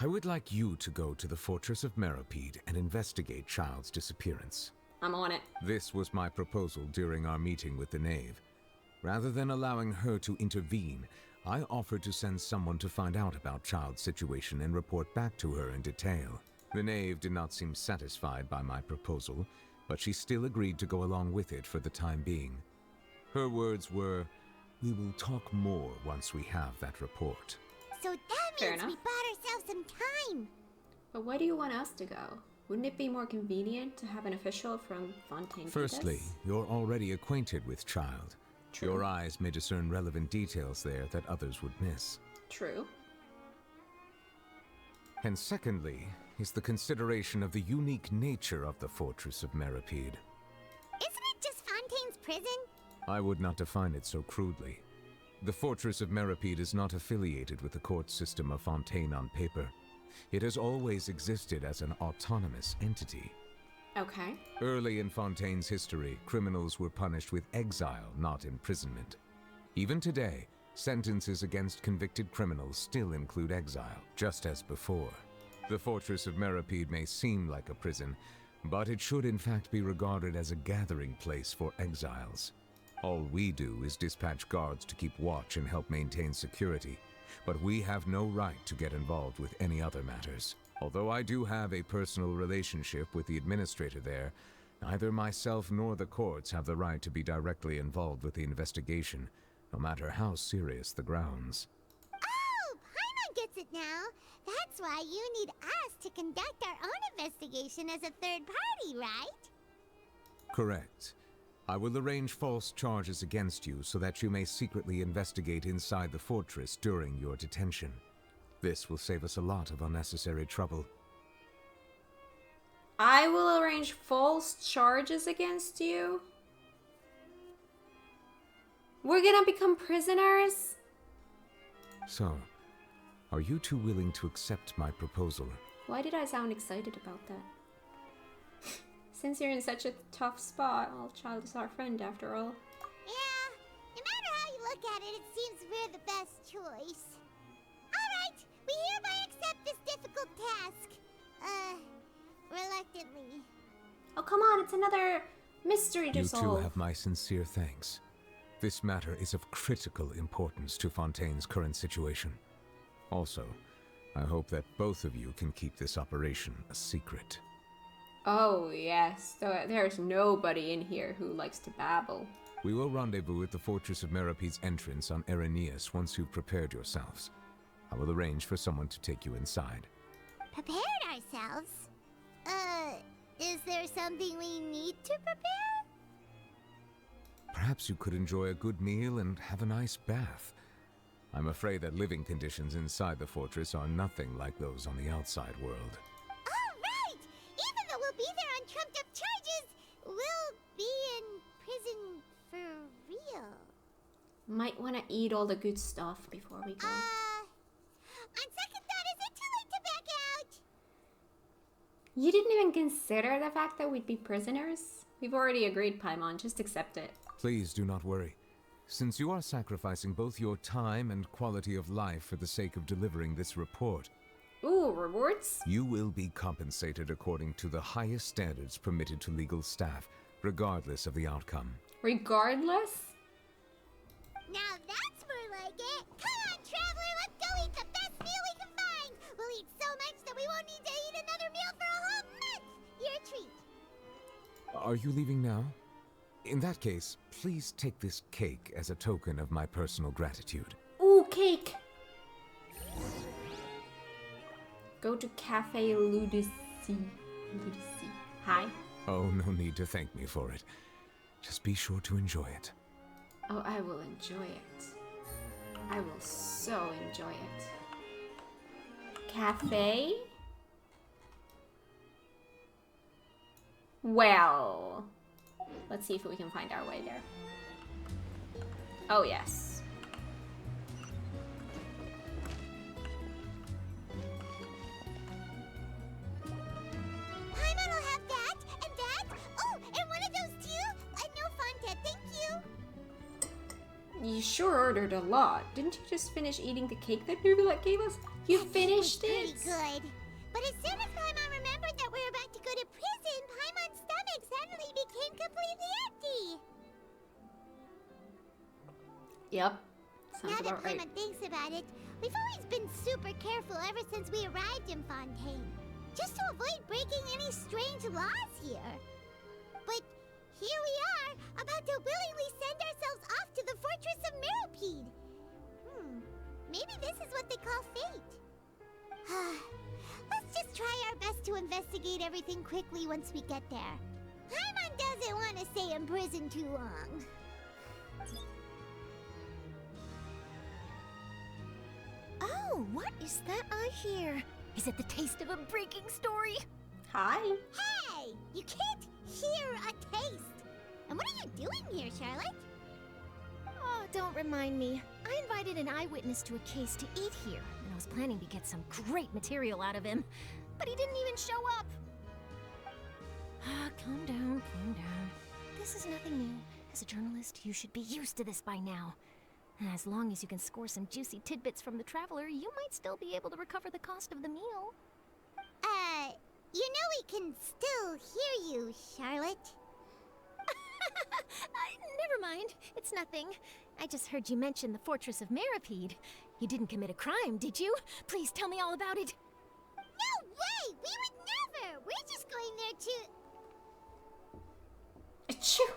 I would like you to go to the Fortress of Meripede and investigate Child's disappearance. I'm on it. This was my proposal during our meeting with the knave. Rather than allowing her to intervene, I offered to send someone to find out about Child's situation and report back to her in detail. The knave did not seem satisfied by my proposal, but she still agreed to go along with it for the time being. Her words were, "We will talk more once we have that report." So that Fair means we enough. bought ourselves some time. But why do you want us to go? Wouldn't it be more convenient to have an official from Fontaine do Firstly, this? you're already acquainted with Child. True. Your eyes may discern relevant details there that others would miss. True. And secondly, is the consideration of the unique nature of the Fortress of Meripede. Isn't it just Fontaine's prison? I would not define it so crudely. The Fortress of Meripede is not affiliated with the court system of Fontaine on paper. It has always existed as an autonomous entity. Okay. Early in Fontaine's history, criminals were punished with exile, not imprisonment. Even today, sentences against convicted criminals still include exile, just as before. The Fortress of Meripede may seem like a prison, but it should in fact be regarded as a gathering place for exiles. All we do is dispatch guards to keep watch and help maintain security, but we have no right to get involved with any other matters. Although I do have a personal relationship with the administrator there, neither myself nor the courts have the right to be directly involved with the investigation, no matter how serious the grounds. Oh, Paimon gets it now. That's why you need us to conduct our own investigation as a third party, right? Correct. I will arrange false charges against you so that you may secretly investigate inside the fortress during your detention. This will save us a lot of unnecessary trouble. I will arrange false charges against you? We're gonna become prisoners? So, are you two willing to accept my proposal? Why did I sound excited about that? Since you're in such a tough spot, well, child is our friend after all. Yeah, no matter how you look at it, it seems we're the best choice. Alright, we hereby accept this difficult task. Reluctantly. Oh, come on, it's another mystery to You solve. two have my sincere thanks. This matter is of critical importance to Fontaine's current situation. Also, I hope that both of you can keep this operation a secret. Oh, yes. There's nobody in here who likes to babble. We will rendezvous at the Fortress of Meripede's entrance on Erinius once you've prepared yourselves. I will arrange for someone to take you inside. Prepared ourselves? Is there something we need to prepare? Perhaps you could enjoy a good meal and have a nice bath. I'm afraid that living conditions inside the fortress are nothing like those on the outside world. Oh, right! Even though we'll be there on trumped-up charges, we'll be in prison for real. Might want to eat all the good stuff before we go. On second thought, is it too late to back out? You didn't even consider the fact that we'd be prisoners? We've already agreed, Paimon. Just accept it. Please do not worry. Since you are sacrificing both your time and quality of life for the sake of delivering this report, Ooh, rewards? you will be compensated according to the highest standards permitted to legal staff, regardless of the outcome. Regardless? Now that's more like it. Come on, traveler, let's go eat the best meal we can find. We'll eat so much that we won't need to eat another meal for a whole month. Your treat. Are you leaving now? In that case, please take this cake as a token of my personal gratitude. Ooh, cake! Go to Cafe Ludici. Hi. Oh, no need to thank me for it. Just be sure to enjoy it. Oh, I will enjoy it. I will so enjoy it. Cafe? Well, let's see if we can find our way there. Oh, yes. Paimon will have that, and that. Oh, and one of those too. No Fontet, thank you. You sure ordered a lot. Didn't you just finish eating the cake that Nubilet gave us? You finished Pretty it? good. But as soon as Paimon remembered that we're about to go to prison, Paimon's stomach suddenly became completely empty. Yep. Sounds Now that about right. Paimon thinks about it, we've always been super careful ever since we arrived in Fontaine, just to avoid breaking any strange laws here. But here we are, about to willingly send ourselves off to the Fortress of Meripede. Maybe this is what they call fate. Let's just try our best to investigate everything quickly once we get there. Paimon doesn't want to stay in prison too long. Oh, what is that I hear? Is it the taste of a breaking story? Hi. Hey! You can't hear a taste! And what are you doing here, Charlotte? Oh, don't remind me. I invited an eyewitness to a case to eat here, and I was planning to get some great material out of him. But he didn't even show up. Calm down, calm down. This is nothing new. As a journalist, you should be used to this by now. And as long as you can score some juicy tidbits from the traveler, you might still be able to recover the cost of the meal. You know we can still hear you, Charlotte. Never mind. It's nothing. I just heard you mention the Fortress of Meripede. You didn't commit a crime, did you? Please tell me all about it. No way! We would never! We're just going there to... Achoo.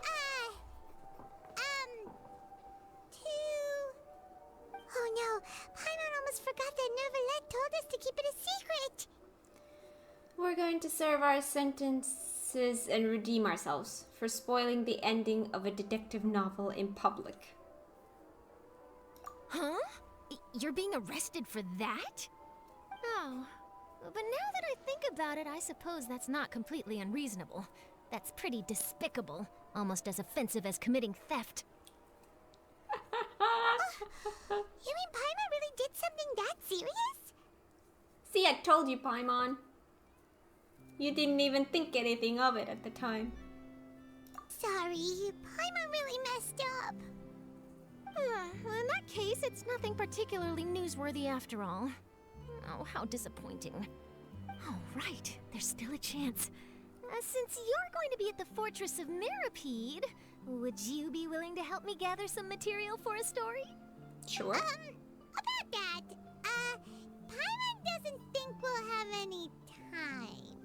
Oh no, Paimon almost forgot that Neuvillette told us to keep it a secret! We're going to serve our sentences and redeem ourselves for spoiling the ending of a detective novel in public. Huh? You're being arrested for that? Oh, but now that I think about it, I suppose that's not completely unreasonable. That's pretty despicable, almost as offensive as committing theft. You mean Paimon really did something that serious? See, I told you, Paimon. You didn't even think anything of it at the time. Sorry, Paimon really messed up. Well, in that case, it's nothing particularly newsworthy after all. Oh, how disappointing. Oh, right. There's still a chance. Since you're going to be at the Fortress of Meripede, would you be willing to help me gather some material for a story? Sure. About that, Paimon doesn't think we'll have any time.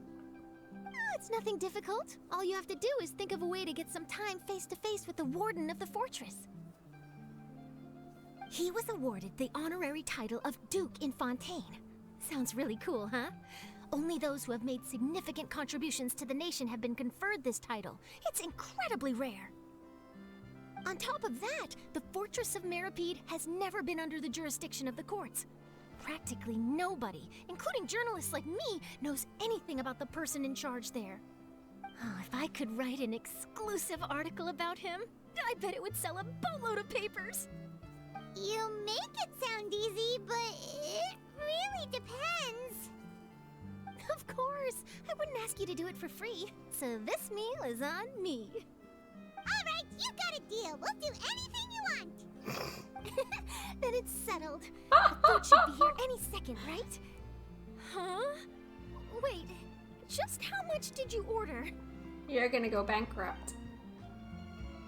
Oh, it's nothing difficult. All you have to do is think of a way to get some time face-to-face with the warden of the fortress. He was awarded the honorary title of Duke in Fontaine. Sounds really cool, huh? Only those who have made significant contributions to the nation have been conferred this title. It's incredibly rare. On top of that, the Fortress of Meripede has never been under the jurisdiction of the courts. Practically nobody, including journalists like me, knows anything about the person in charge there. Oh, if I could write an exclusive article about him, I bet it would sell a boatload of papers. You make it sound easy, but it really depends. Of course, I wouldn't ask you to do it for free, so this meal is on me. Alright, you got a deal. We'll do anything you want. Then it's settled. The food should be here any second, right? Huh? Wait, just how much did you order? You're gonna go bankrupt.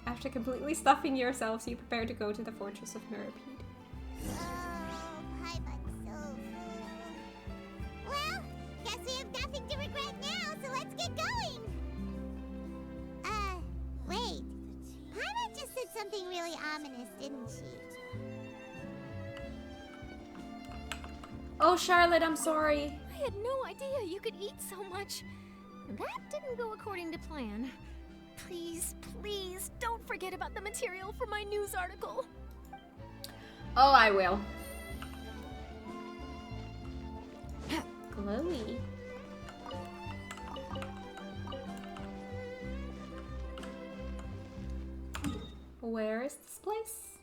After completely stuffing yourselves, you prepare to go to the Fortress of Meripede. Oh, Paimon's so full. Well, guess we have nothing to regret now, so let's get going. Wait. Paimon just said something really ominous, didn't she? Oh, Charlotte, I'm sorry. I had no idea you could eat so much. That didn't go according to plan. Please, please, don't forget about the material for my news article. Oh, I will. Glowy. Where is this place?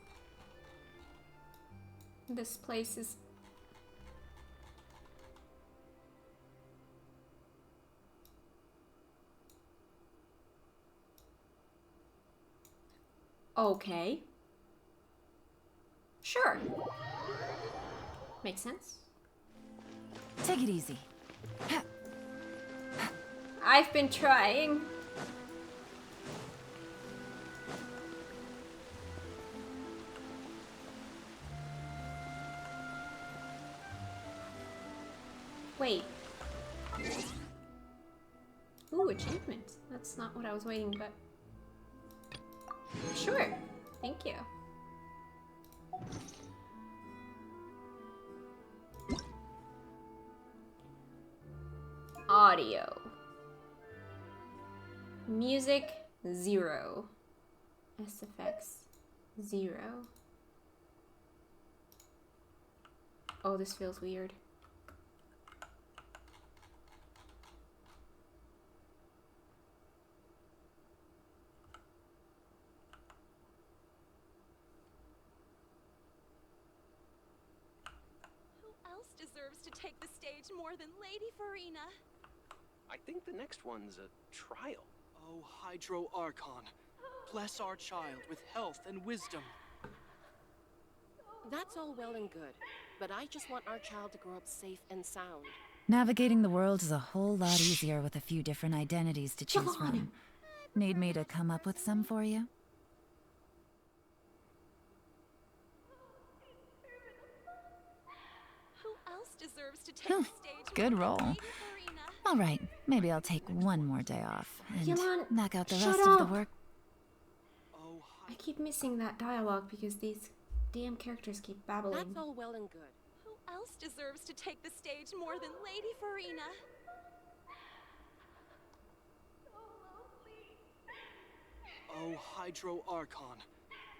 This place is... Okay. Sure. Makes sense. Take it easy. I've been trying. Wait. Ooh, achievement. That's not what I was waiting, but... Sure. Thank you. Audio. Music, 0. SFX, 0. Oh, this feels weird. more than Lady Farina. I think the next one's a trial. Oh, Hydro Archon, bless our child with health and wisdom. That's all well and good, but I just want our child to grow up safe and sound. Navigating the world is a whole lot easier with a few different identities to choose from. Need me to come up with some for you? Who else deserves to take Huh, the stage? good more than roll. Lady Farina? All right, maybe I'll take one more day off and Yolanda, knock out the shut rest of up. the work. I keep missing that dialogue because these damn characters keep babbling. That's all well and good. Who else deserves to take the stage more than Lady Farina? Oh, Hydro Archon,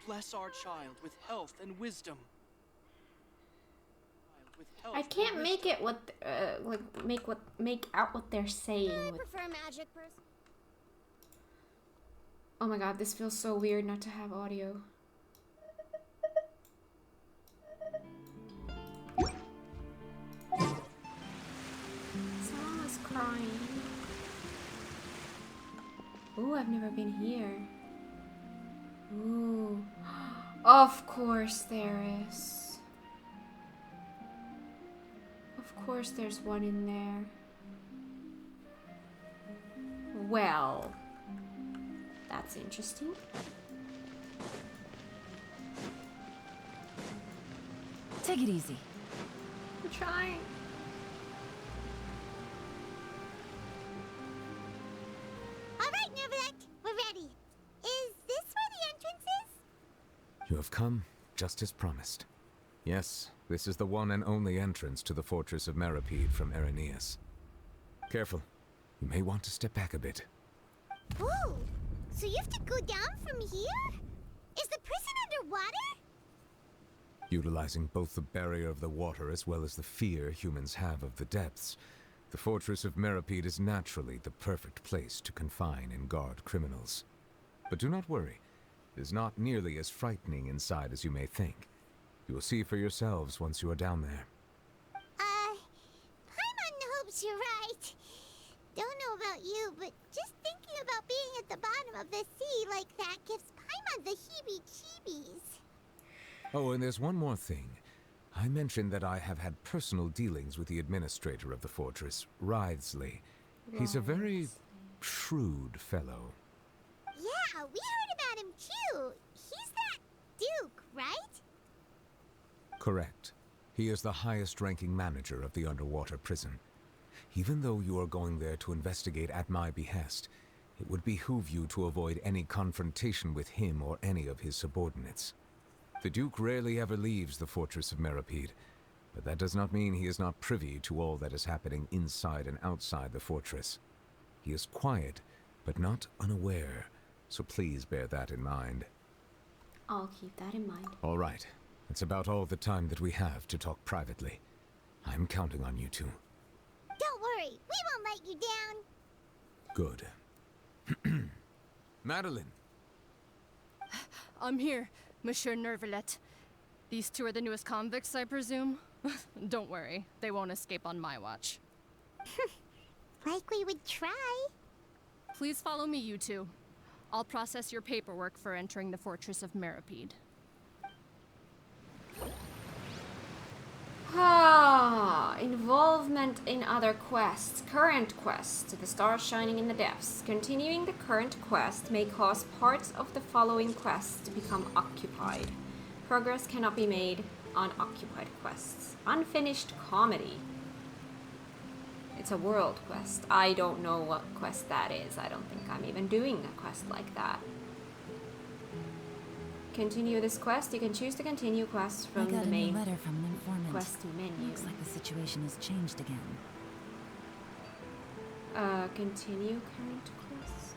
bless our child with health and wisdom. I can't make it what make out what they're saying. I with- prefer magic person. Oh my god, this feels so weird not to have audio. Someone was crying. Ooh, I've never been here. Ooh. Of course there is. Of course there's one in there. Well, that's interesting. Take it easy. I'm trying. All right, Neverlet, we're ready. Is this where the entrance is? You have come, just as promised. Yes, this is the one and only entrance to the fortress of Meripede from Irenaeus. Careful. You may want to step back a bit. Whoa! So you have to go down from here? Is the prison underwater? Utilizing both the barrier of the water as well as the fear humans have of the depths, the fortress of Meripede is naturally the perfect place to confine and guard criminals. But do not worry. It is not nearly as frightening inside as you may think. You will see for yourselves once you are down there. Paimon hopes you're right. Don't know about you, but just thinking about being at the bottom of the sea like that gives Paimon the heebie-jeebies. Oh, and there's one more thing. I mentioned that I have had personal dealings with the administrator of the fortress, Wriothesley. He's a very shrewd fellow. Yeah, we heard about him too. He's that Duke, right? Correct. He is the highest-ranking manager of the underwater prison. Even though you are going there to investigate at my behest, it would behoove you to avoid any confrontation with him or any of his subordinates. The Duke rarely ever leaves the fortress of Meripede, but that does not mean he is not privy to all that is happening inside and outside the fortress. He is quiet, but not unaware, so please bear that in mind. I'll keep that in mind. All right. That's about all the time that we have to talk privately. I'm counting on you two. Don't worry, we won't let you down. Good. Madeline! I'm here, Monsieur Nervalet. These two are the newest convicts, I presume? Don't worry, they won't escape on my watch. Like we would try. Please follow me, you two. I'll process your paperwork for entering the fortress of Meripede. Involvement in other quests. Current quest, the stars shining in the depths. Continuing the current quest may cause parts of the following quests to become occupied. Progress cannot be made on occupied quests. Unfinished comedy. It's a world quest. I don't know what quest that is. I don't think I'm even doing a quest like that. Continue this quest. You can choose to continue quests from I got the a main new letter from an informant. quest menu. Looks like the situation has changed again. Continue current quest.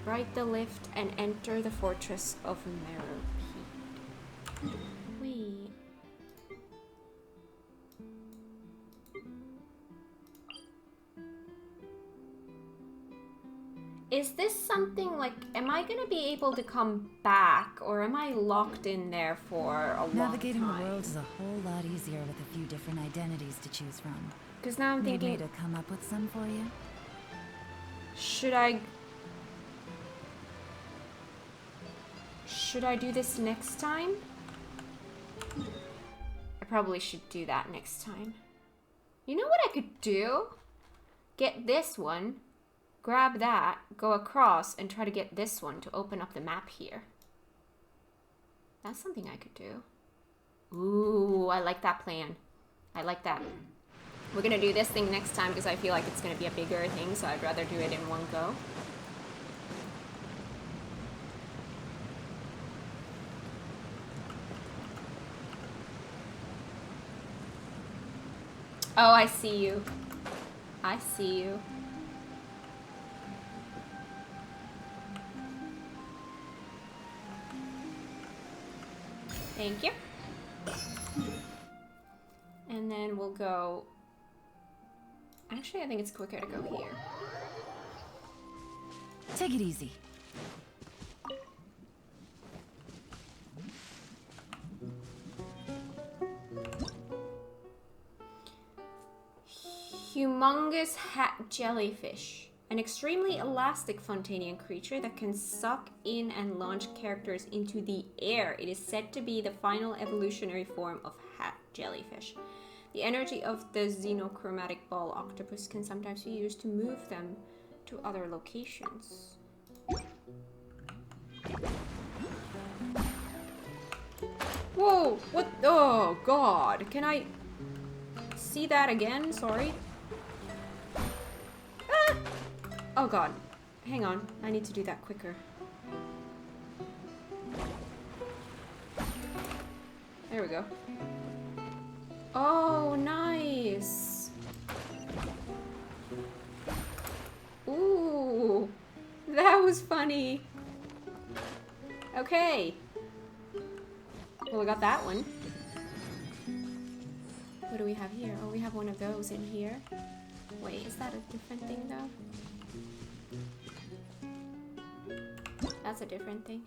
Ride the lift and enter the fortress of Meripede. Wait. Is this something like, am I gonna be able to come back, or am I locked in there for a long Navigating time? the world is a whole lot easier with a few different identities to choose from. Because now I'm Need thinking, me to come up with some for you? should I do this next time? I probably should do that next time. You know what I could do? Get this one, grab that, go across, and try to get this one to open up the map here. That's something I could do. Ooh, I like that plan. I like that. We're gonna do this thing next time because I feel like it's gonna be a bigger thing, so I'd rather do it in one go. Oh, I see you. I see you. Thank you. And then we'll go... Actually, I think it's quicker to go here. Take it easy. Humongous hat jellyfish. An extremely elastic Fontanian creature that can suck in and launch characters into the air. It is said to be the final evolutionary form of hat jellyfish. The energy of the xenochromatic ball octopus can sometimes be used to move them to other locations. Whoa! What? Oh, God. Can I see that again? Sorry. Ah! Oh, God. Hang on. I need to do that quicker. There we go. Oh, nice. Ooh. That was funny. Okay. Well, we got that one. What do we have here? Oh, we have one of those in here. Wait, is that a different thing, though? That's a different thing.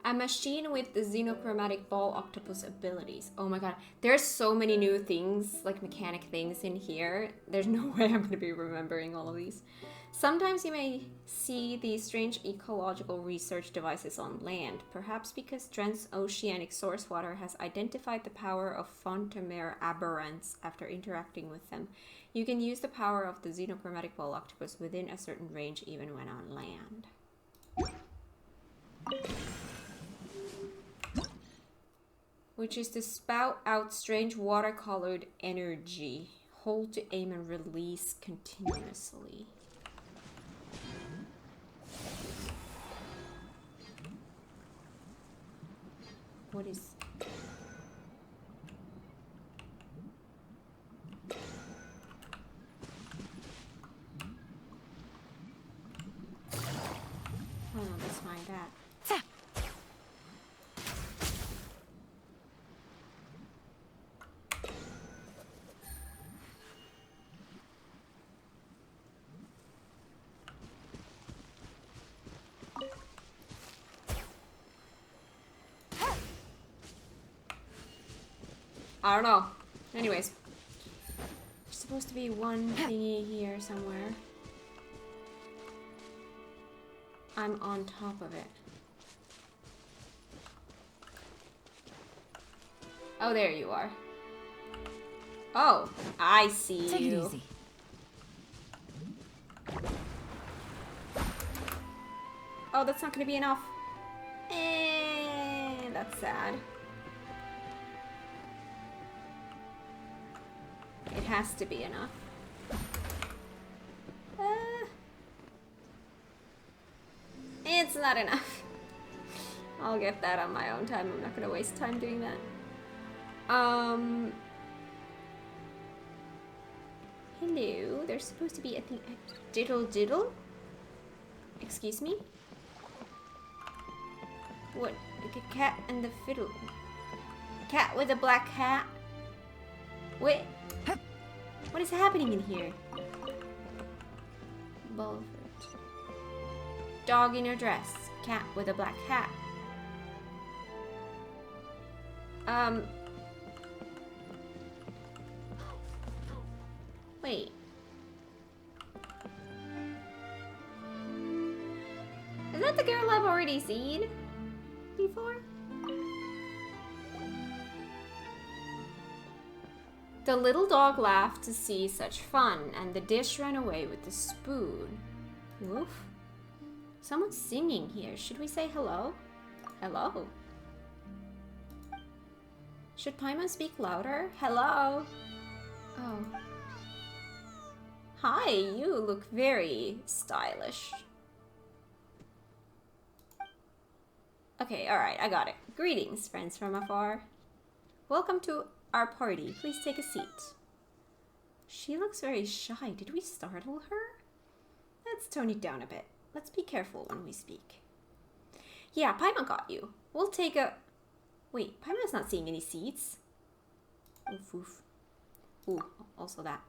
A machine with the xenochromatic ball octopus abilities. Oh my god. There's so many new things, like mechanic things in here. There's no way I'm going to be remembering all of these. Sometimes you may see these strange ecological research devices on land, perhaps because transoceanic source water has identified the power of Fontamare aberrants after interacting with them. You can use the power of the xenochromatic ball octopus within a certain range even when on land. Which is to spout out strange water-colored energy. Hold to aim and release continuously. What is... Hold on, let's find that. I don't know. Anyways. There's supposed to be one thingy here somewhere. I'm on top of it. Oh, there you are. Oh, I see you. Take it easy. Oh, that's not gonna be enough. That's sad. It has to be enough. It's not enough. I'll get that on my own time. I'm not gonna waste time doing that. Hello. There's supposed to be a thing. Diddle diddle? Excuse me? What? Like a cat and the fiddle. Cat with a black hat? Wait. What is happening in here? Ball fruit. Dog in a dress. Cat with a black hat. Wait. Is that the girl I've already seen before? The little dog laughed to see such fun, and the dish ran away with the spoon. Woof. Someone's singing here. Should we say hello? Hello. Should Paimon speak louder? Hello. Oh. Hi, you look very stylish. Okay, alright, I got it. Greetings, friends from afar. Welcome to our party. Please take a seat. She looks very shy. Did we startle her? Let's tone it down a bit. Let's be careful when we speak. Yeah, Paimon got you. We'll take a... Wait, Paimon's not seeing any seats. Oof, oof. Ooh, also that.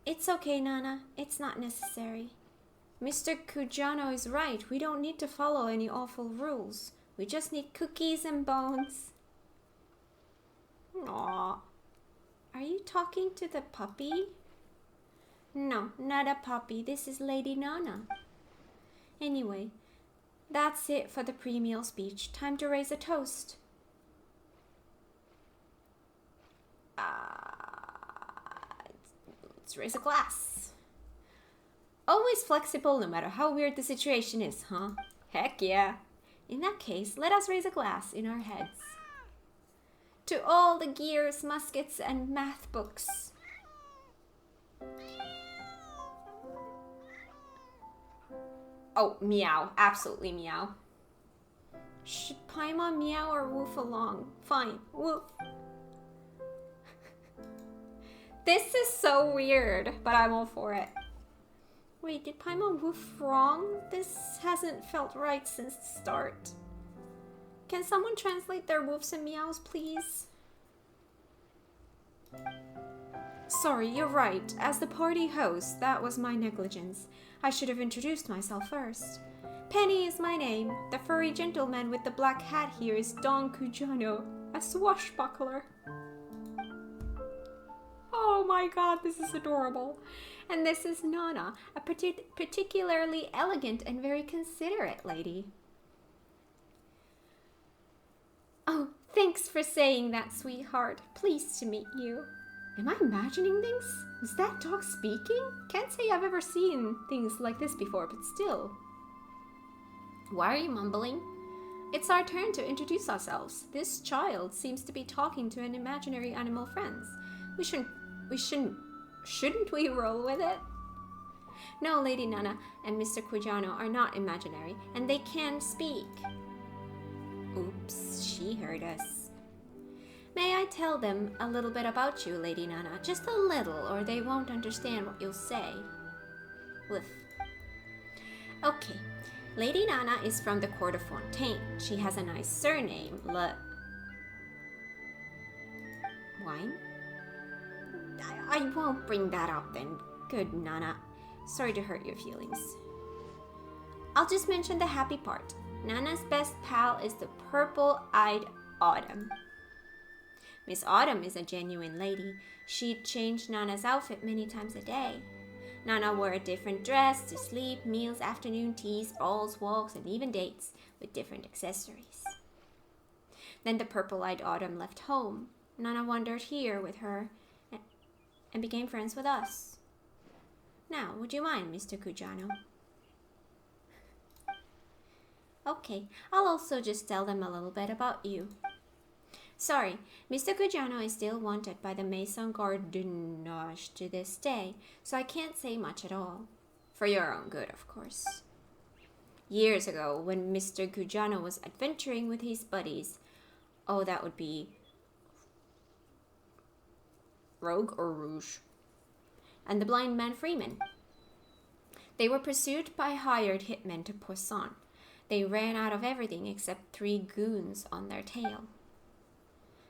It's okay, Nana. It's not necessary. Mr. Kujano is right. We don't need to follow any awful rules. We just need cookies and bones. Aww. Are you talking to the puppy? No, not a puppy. This is Lady Nana. Anyway, that's it for the pre-meal speech. Time to raise a toast. Let's raise a glass. Always flexible no matter how weird the situation is, huh? Heck yeah. In that case, let us raise a glass in our heads. To all the gears, muskets, and math books. Oh, meow. Absolutely meow. Should Paimon meow or woof along? Fine, woof. This is so weird, but I'm all for it. Wait, did Paimon woof wrong? This hasn't felt right since the start. Can someone translate their woofs and meows, please? Sorry, you're right. As the party host, that was my negligence. I should have introduced myself first. Penny is my name. The furry gentleman with the black hat here is Don Kujano, a swashbuckler. Oh my god, this is adorable. And this is Nana, a particularly elegant and very considerate lady. Oh, thanks for saying that, sweetheart. Pleased to meet you. Am I imagining things? Was that dog speaking? Can't say I've ever seen things like this before, but still. Why are you mumbling? It's our turn to introduce ourselves. This child seems to be talking to an imaginary animal friends. Shouldn't we roll with it? No, Lady Nana and Mr. Kujano are not imaginary, and they can speak. Oops, she heard us. May I tell them a little bit about you, Lady Nana? Just a little, or they won't understand what you'll say. Woof. Okay, Lady Nana is from the court of Fontaine. She has a nice surname, Wine? I won't bring that up then. Good, Nana. Sorry to hurt your feelings. I'll just mention the happy part. Nana's best pal is the purple-eyed Autumn. Miss Autumn is a genuine lady. She'd change Nana's outfit many times a day. Nana wore a different dress to sleep, meals, afternoon teas, balls, walks, and even dates with different accessories. Then the purple-eyed Autumn left home. Nana wandered here with her and became friends with us. Now, would you mind, Mr. Kujano? Okay, I'll also just tell them a little bit about you. Sorry, Mr. Kujano is still wanted by the Maison Gardinage to this day, so I can't say much at all. For your own good, of course. Years ago, when Mr. Kujano was adventuring with his buddies, oh, that would be Rogue or Rouge, and the blind man Freeman. They were pursued by hired hitmen to Poisson. They ran out of everything except 3 goons on their tail.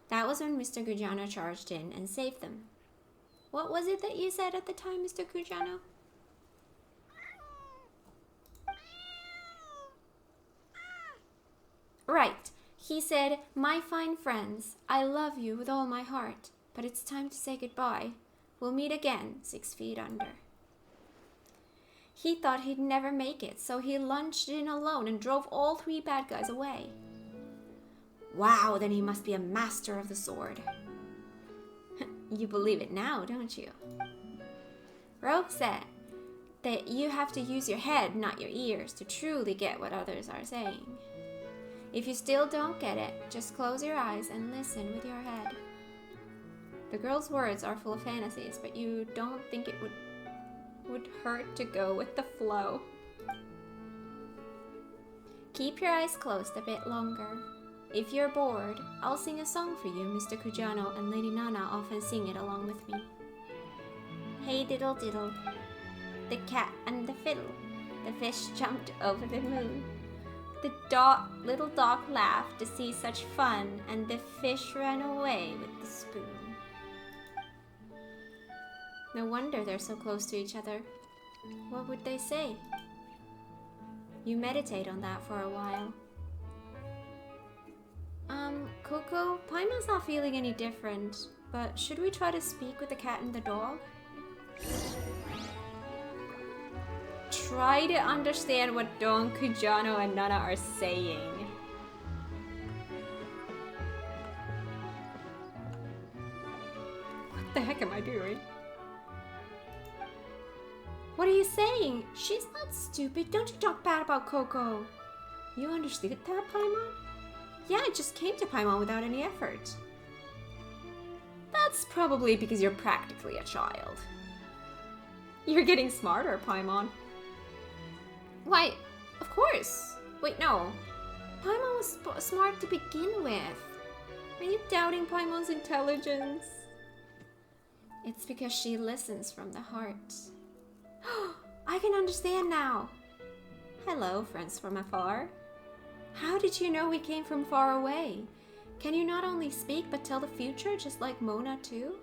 That was when Mr. Kujano charged in and saved them. What was it that you said at the time, Mr. Kujano? Right. He said, "My fine friends, I love you with all my heart, but it's time to say goodbye. We'll meet again 6 feet under." He thought he'd never make it, so he lunged in alone and drove all 3 bad guys away. Wow, then he must be a master of the sword. You believe it now, don't you? Rogue said that you have to use your head, not your ears, to truly get what others are saying. If you still don't get it, just close your eyes and listen with your head. The girl's words are full of fantasies, but you don't think it would hurt to go with the flow. Keep your eyes closed a bit longer. If you're bored, I'll sing a song for you. Mr. Kujano and Lady Nana often sing it along with me. Hey diddle diddle, the cat and the fiddle, the fish jumped over the moon. The little dog laughed to see such fun, and the fish ran away with the spoon. No wonder they're so close to each other. What would they say? You meditate on that for a while. Coco, Paimon's not feeling any different, but should we try to speak with the cat and the dog? Try to understand what Don Kujano and Nana are saying. What the heck am I doing? What are you saying? She's not stupid. Don't you talk bad about Coco. You understood that, Paimon? Yeah, I just came to Paimon without any effort. That's probably because you're practically a child. You're getting smarter, Paimon. Why, of course. Wait, no. Paimon was smart to begin with. Are you doubting Paimon's intelligence? It's because she listens from the heart. I can understand now. Hello, friends from afar. How did you know we came from far away? Can you not only speak but tell the future, just like Mona too?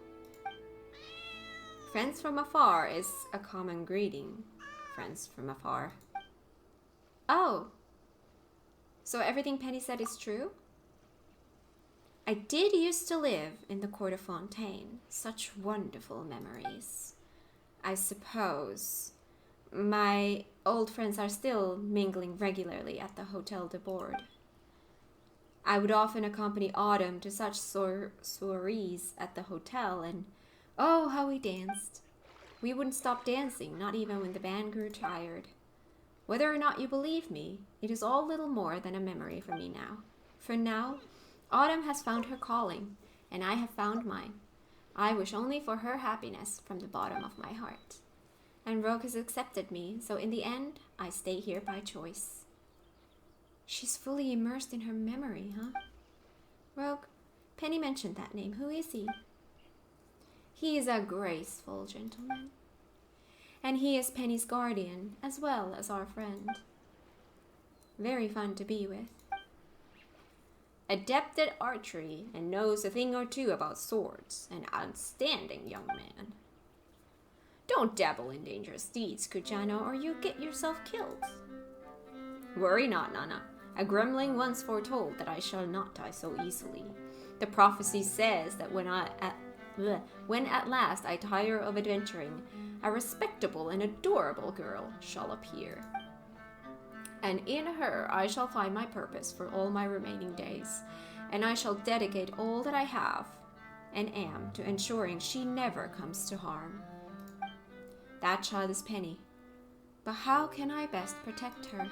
Friends from afar is a common greeting. Friends from afar. Oh. So everything Penny said is true? I did used to live in the court of Fontaine. Such wonderful memories. I suppose my old friends are still mingling regularly at the Hotel de Bord. I would often accompany Autumn to such soirees at the hotel, and oh, how we danced. We wouldn't stop dancing, not even when the band grew tired. Whether or not you believe me, it is all little more than a memory for me now. For now, Autumn has found her calling, and I have found mine. I wish only for her happiness from the bottom of my heart. And Rogue has accepted me, so in the end, I stay here by choice. She's fully immersed in her memory, huh? Rogue, Penny mentioned that name. Who is he? He is a graceful gentleman. And he is Penny's guardian, as well as our friend. Very fun to be with. Adept at archery and knows a thing or two about swords. An outstanding young man. Don't dabble in dangerous deeds, Kujano, or you'll get yourself killed. Worry not, Nana. A gremlin once foretold that I shall not die so easily. The prophecy says that when at last I tire of adventuring, a respectable and adorable girl shall appear. And in her I shall find my purpose for all my remaining days, and I shall dedicate all that I have and am to ensuring she never comes to harm. That child is Penny, but how can I best protect her?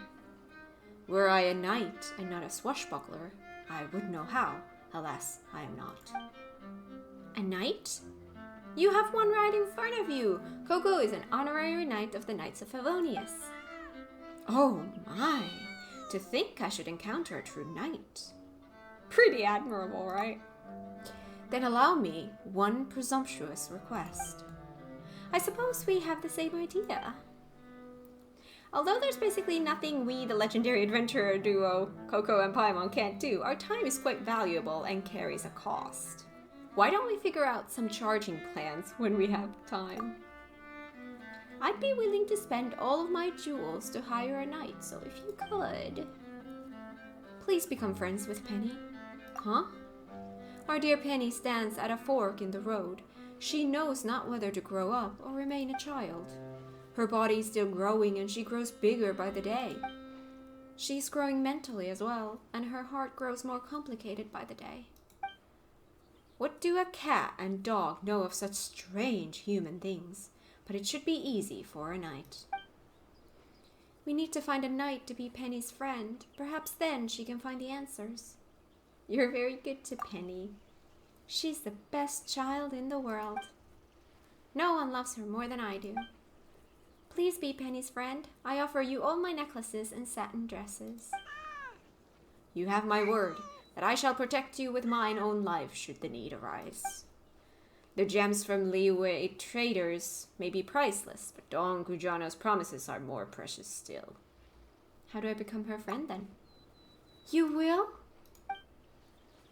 Were I a knight and not a swashbuckler, I would know how. Alas, I am not. A knight? You have one right in front of you. Coco is an honorary knight of the Knights of Favonius. Oh my, to think I should encounter a true knight. Pretty admirable, right? Then allow me one presumptuous request. I suppose we have the same idea. Although there's basically nothing we, the legendary adventurer duo, Coco and Paimon, can't do, our time is quite valuable and carries a cost. Why don't we figure out some charging plans when we have time? I'd be willing to spend all of my jewels to hire a knight, so if you could... Please become friends with Penny. Huh? Our dear Penny stands at a fork in the road. She knows not whether to grow up or remain a child. Her body is still growing and she grows bigger by the day. She's growing mentally as well, and her heart grows more complicated by the day. What do a cat and dog know of such strange human things? But it should be easy for a knight. We need to find a knight to be Penny's friend. Perhaps then she can find the answers. You're very good to Penny. She's the best child in the world. No one loves her more than I do. Please be Penny's friend. I offer you all my necklaces and satin dresses. You have my word that I shall protect you with mine own life should the need arise. The gems from Liyue traders may be priceless, but Don Gujano's promises are more precious still. How do I become her friend then? You will?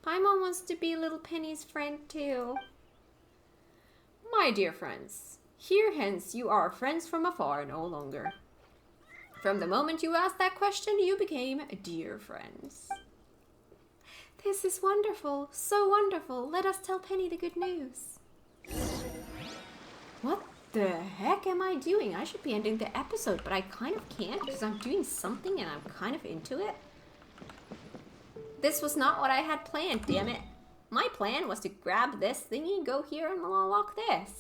Paimon wants to be little Penny's friend too. My dear friends, here hence you are friends from afar no longer. From the moment you asked that question, you became dear friends. This is wonderful, so wonderful. Let us tell Penny the good news. What the heck am I doing? I should be ending the episode, but I kind of can't because I'm doing something and I'm kind of into it. This was not what I had planned, damn it. My plan was to grab this thingy, go here, and unlock this.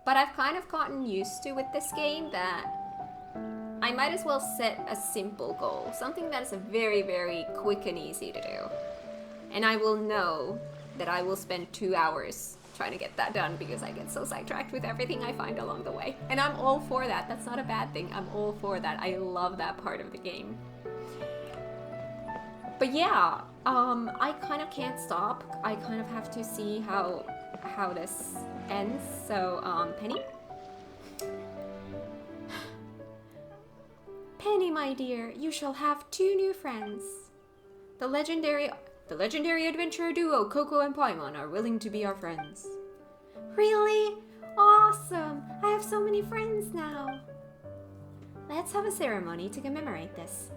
But I've kind of gotten used to with this game that I might as well set a simple goal. Something that is very, very quick and easy to do. And I will know that I will spend 2 hours trying to get that done because I get so sidetracked with everything I find along the way. And I'm all for that. That's not a bad thing. I'm all for that. I love that part of the game. But yeah, I kind of can't stop. I kind of have to see how this ends. So, Penny? Penny, my dear, you shall have 2 new friends. The legendary adventurer duo Coco and Paimon are willing to be our friends. Really? Awesome! I have so many friends now. Let's have a ceremony to commemorate this.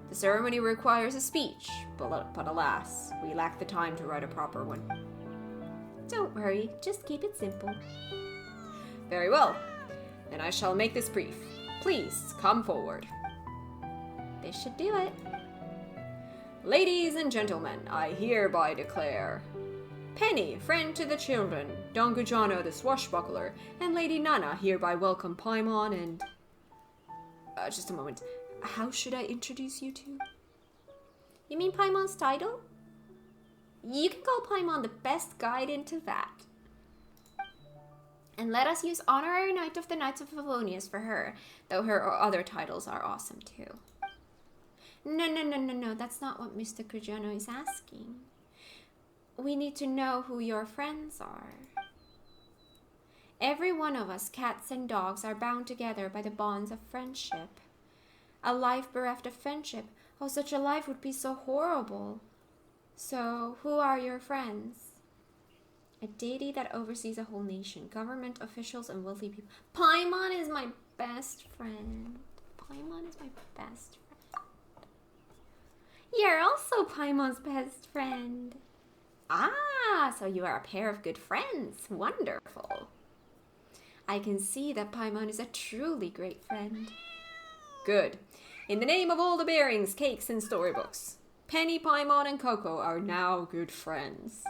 The ceremony requires a speech, but alas, we lack the time to write a proper one. Don't worry, just keep it simple. Very well, then I shall make this brief. Please, come forward. This should do it. Ladies and gentlemen, I hereby declare Penny, friend to the children, Don Gujano the swashbuckler, and Lady Nana hereby welcome Paimon and... just a moment. How should I introduce you two? You mean Paimon's title? You can call Paimon the best guide into that. And let us use Honorary Knight of the Knights of Favonius for her, though her other titles are awesome too. No, that's not what Mr. Gujano is asking. We need to know who your friends are. Every one of us, cats and dogs, are bound together by the bonds of friendship. A life bereft of friendship, oh, such a life would be so horrible. So, who are your friends? A deity that oversees a whole nation, government officials, and wealthy people. Paimon is my best friend. Paimon is my best friend. You're also Paimon's best friend. Ah, so you are a pair of good friends. Wonderful. I can see that Paimon is a truly great friend. Good. In the name of all the bearings, cakes, and storybooks, Penny, Paimon, and Coco are now good friends.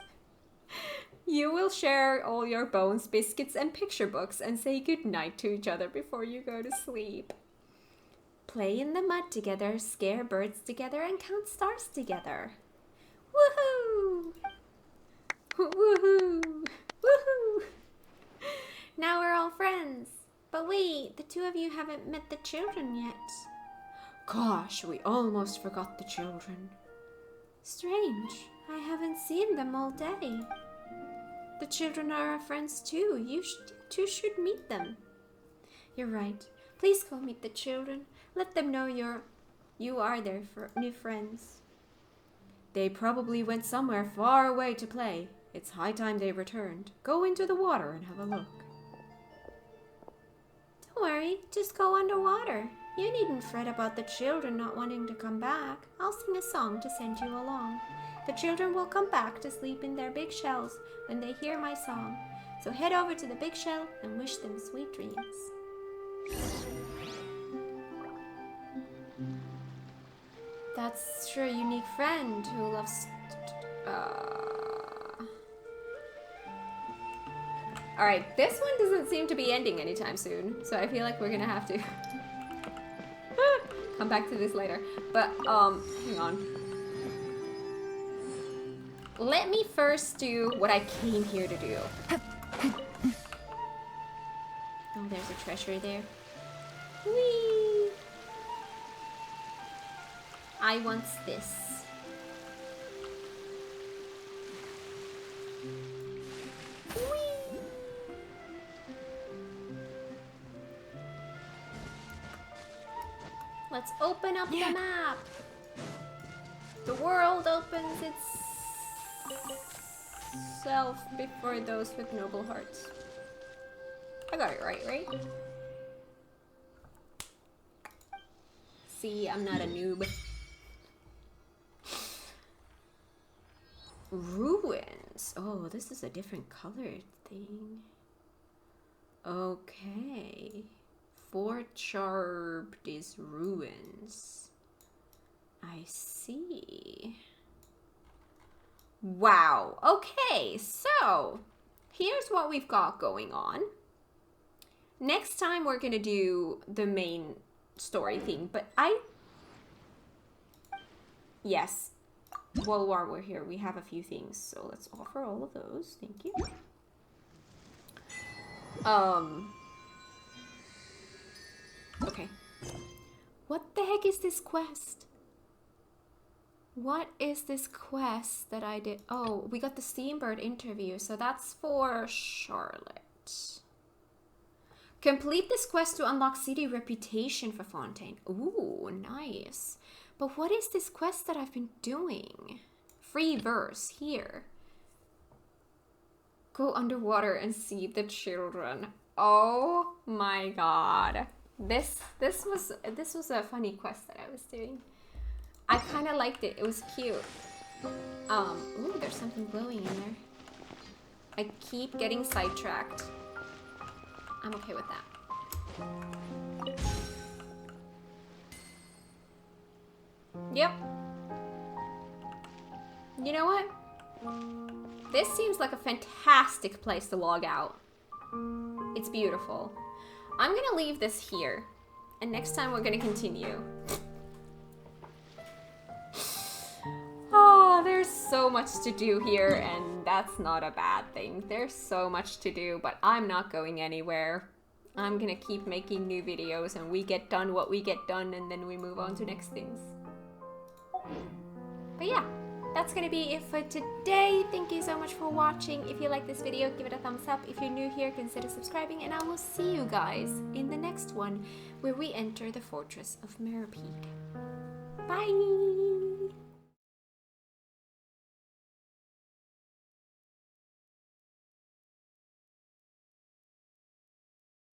You will share all your bones, biscuits, and picture books and say goodnight to each other before you go to sleep. Play in the mud together, scare birds together, and count stars together. Woohoo! Woohoo! Woohoo! Now we're all friends. But wait, the two of you haven't met the children yet. Gosh, we almost forgot the children. Strange, I haven't seen them all day. The children are our friends too. You two should meet them. You're right. Please go meet the children. Let them know you are their new friends. They probably went somewhere far away to play. It's high time they returned. Go into the water and have a look. Don't worry, just go underwater. You needn't fret about the children not wanting to come back. I'll sing a song to send you along. The children will come back to sleep in their big shells when they hear my song. So head over to the big shell and wish them sweet dreams. That's sure a unique friend who loves... Alright, this one doesn't seem to be ending anytime soon, so I feel like we're gonna have to come back to this later. But, hang on. Let me first do what I came here to do. Oh, there's a treasure there. Whee! I want this. Whee! Let's open up the map. The world opens itself before those with noble hearts. I got it right? See, I'm not a noob. Ruins. Oh, this is a different colored thing. Okay. Forcharbed is ruins. I see. Wow. Okay, so here's what we've got going on. Next time we're gonna do the main story thing, but yes. Well, while we're here, we have a few things, so let's offer all of those. Thank you. Okay. What the heck is this quest? What is this quest that I did? Oh, we got the Steambird interview, so that's for Charlotte. Complete this quest to unlock city reputation for Fontaine. Ooh, nice. But what is this quest that I've been doing? Free verse here. Go underwater and see the children. Oh my god. This was a funny quest that I was doing. I kind of liked it. It was cute. Ooh, there's something glowing in there. I keep getting sidetracked. I'm okay with that. Yep. You know what? This seems like a fantastic place to log out. It's beautiful. I'm gonna leave this here, and next time we're gonna continue. Oh, there's so much to do here, and that's not a bad thing. There's so much to do, but I'm not going anywhere. I'm gonna keep making new videos, and we get done what we get done, and then we move on to next things. But yeah, that's gonna be it for today. Thank you so much for watching. If you like this video, give it a thumbs up. If you're new here, consider subscribing, and I will see you guys in the next one, where we enter the Fortress of Meripede. Bye!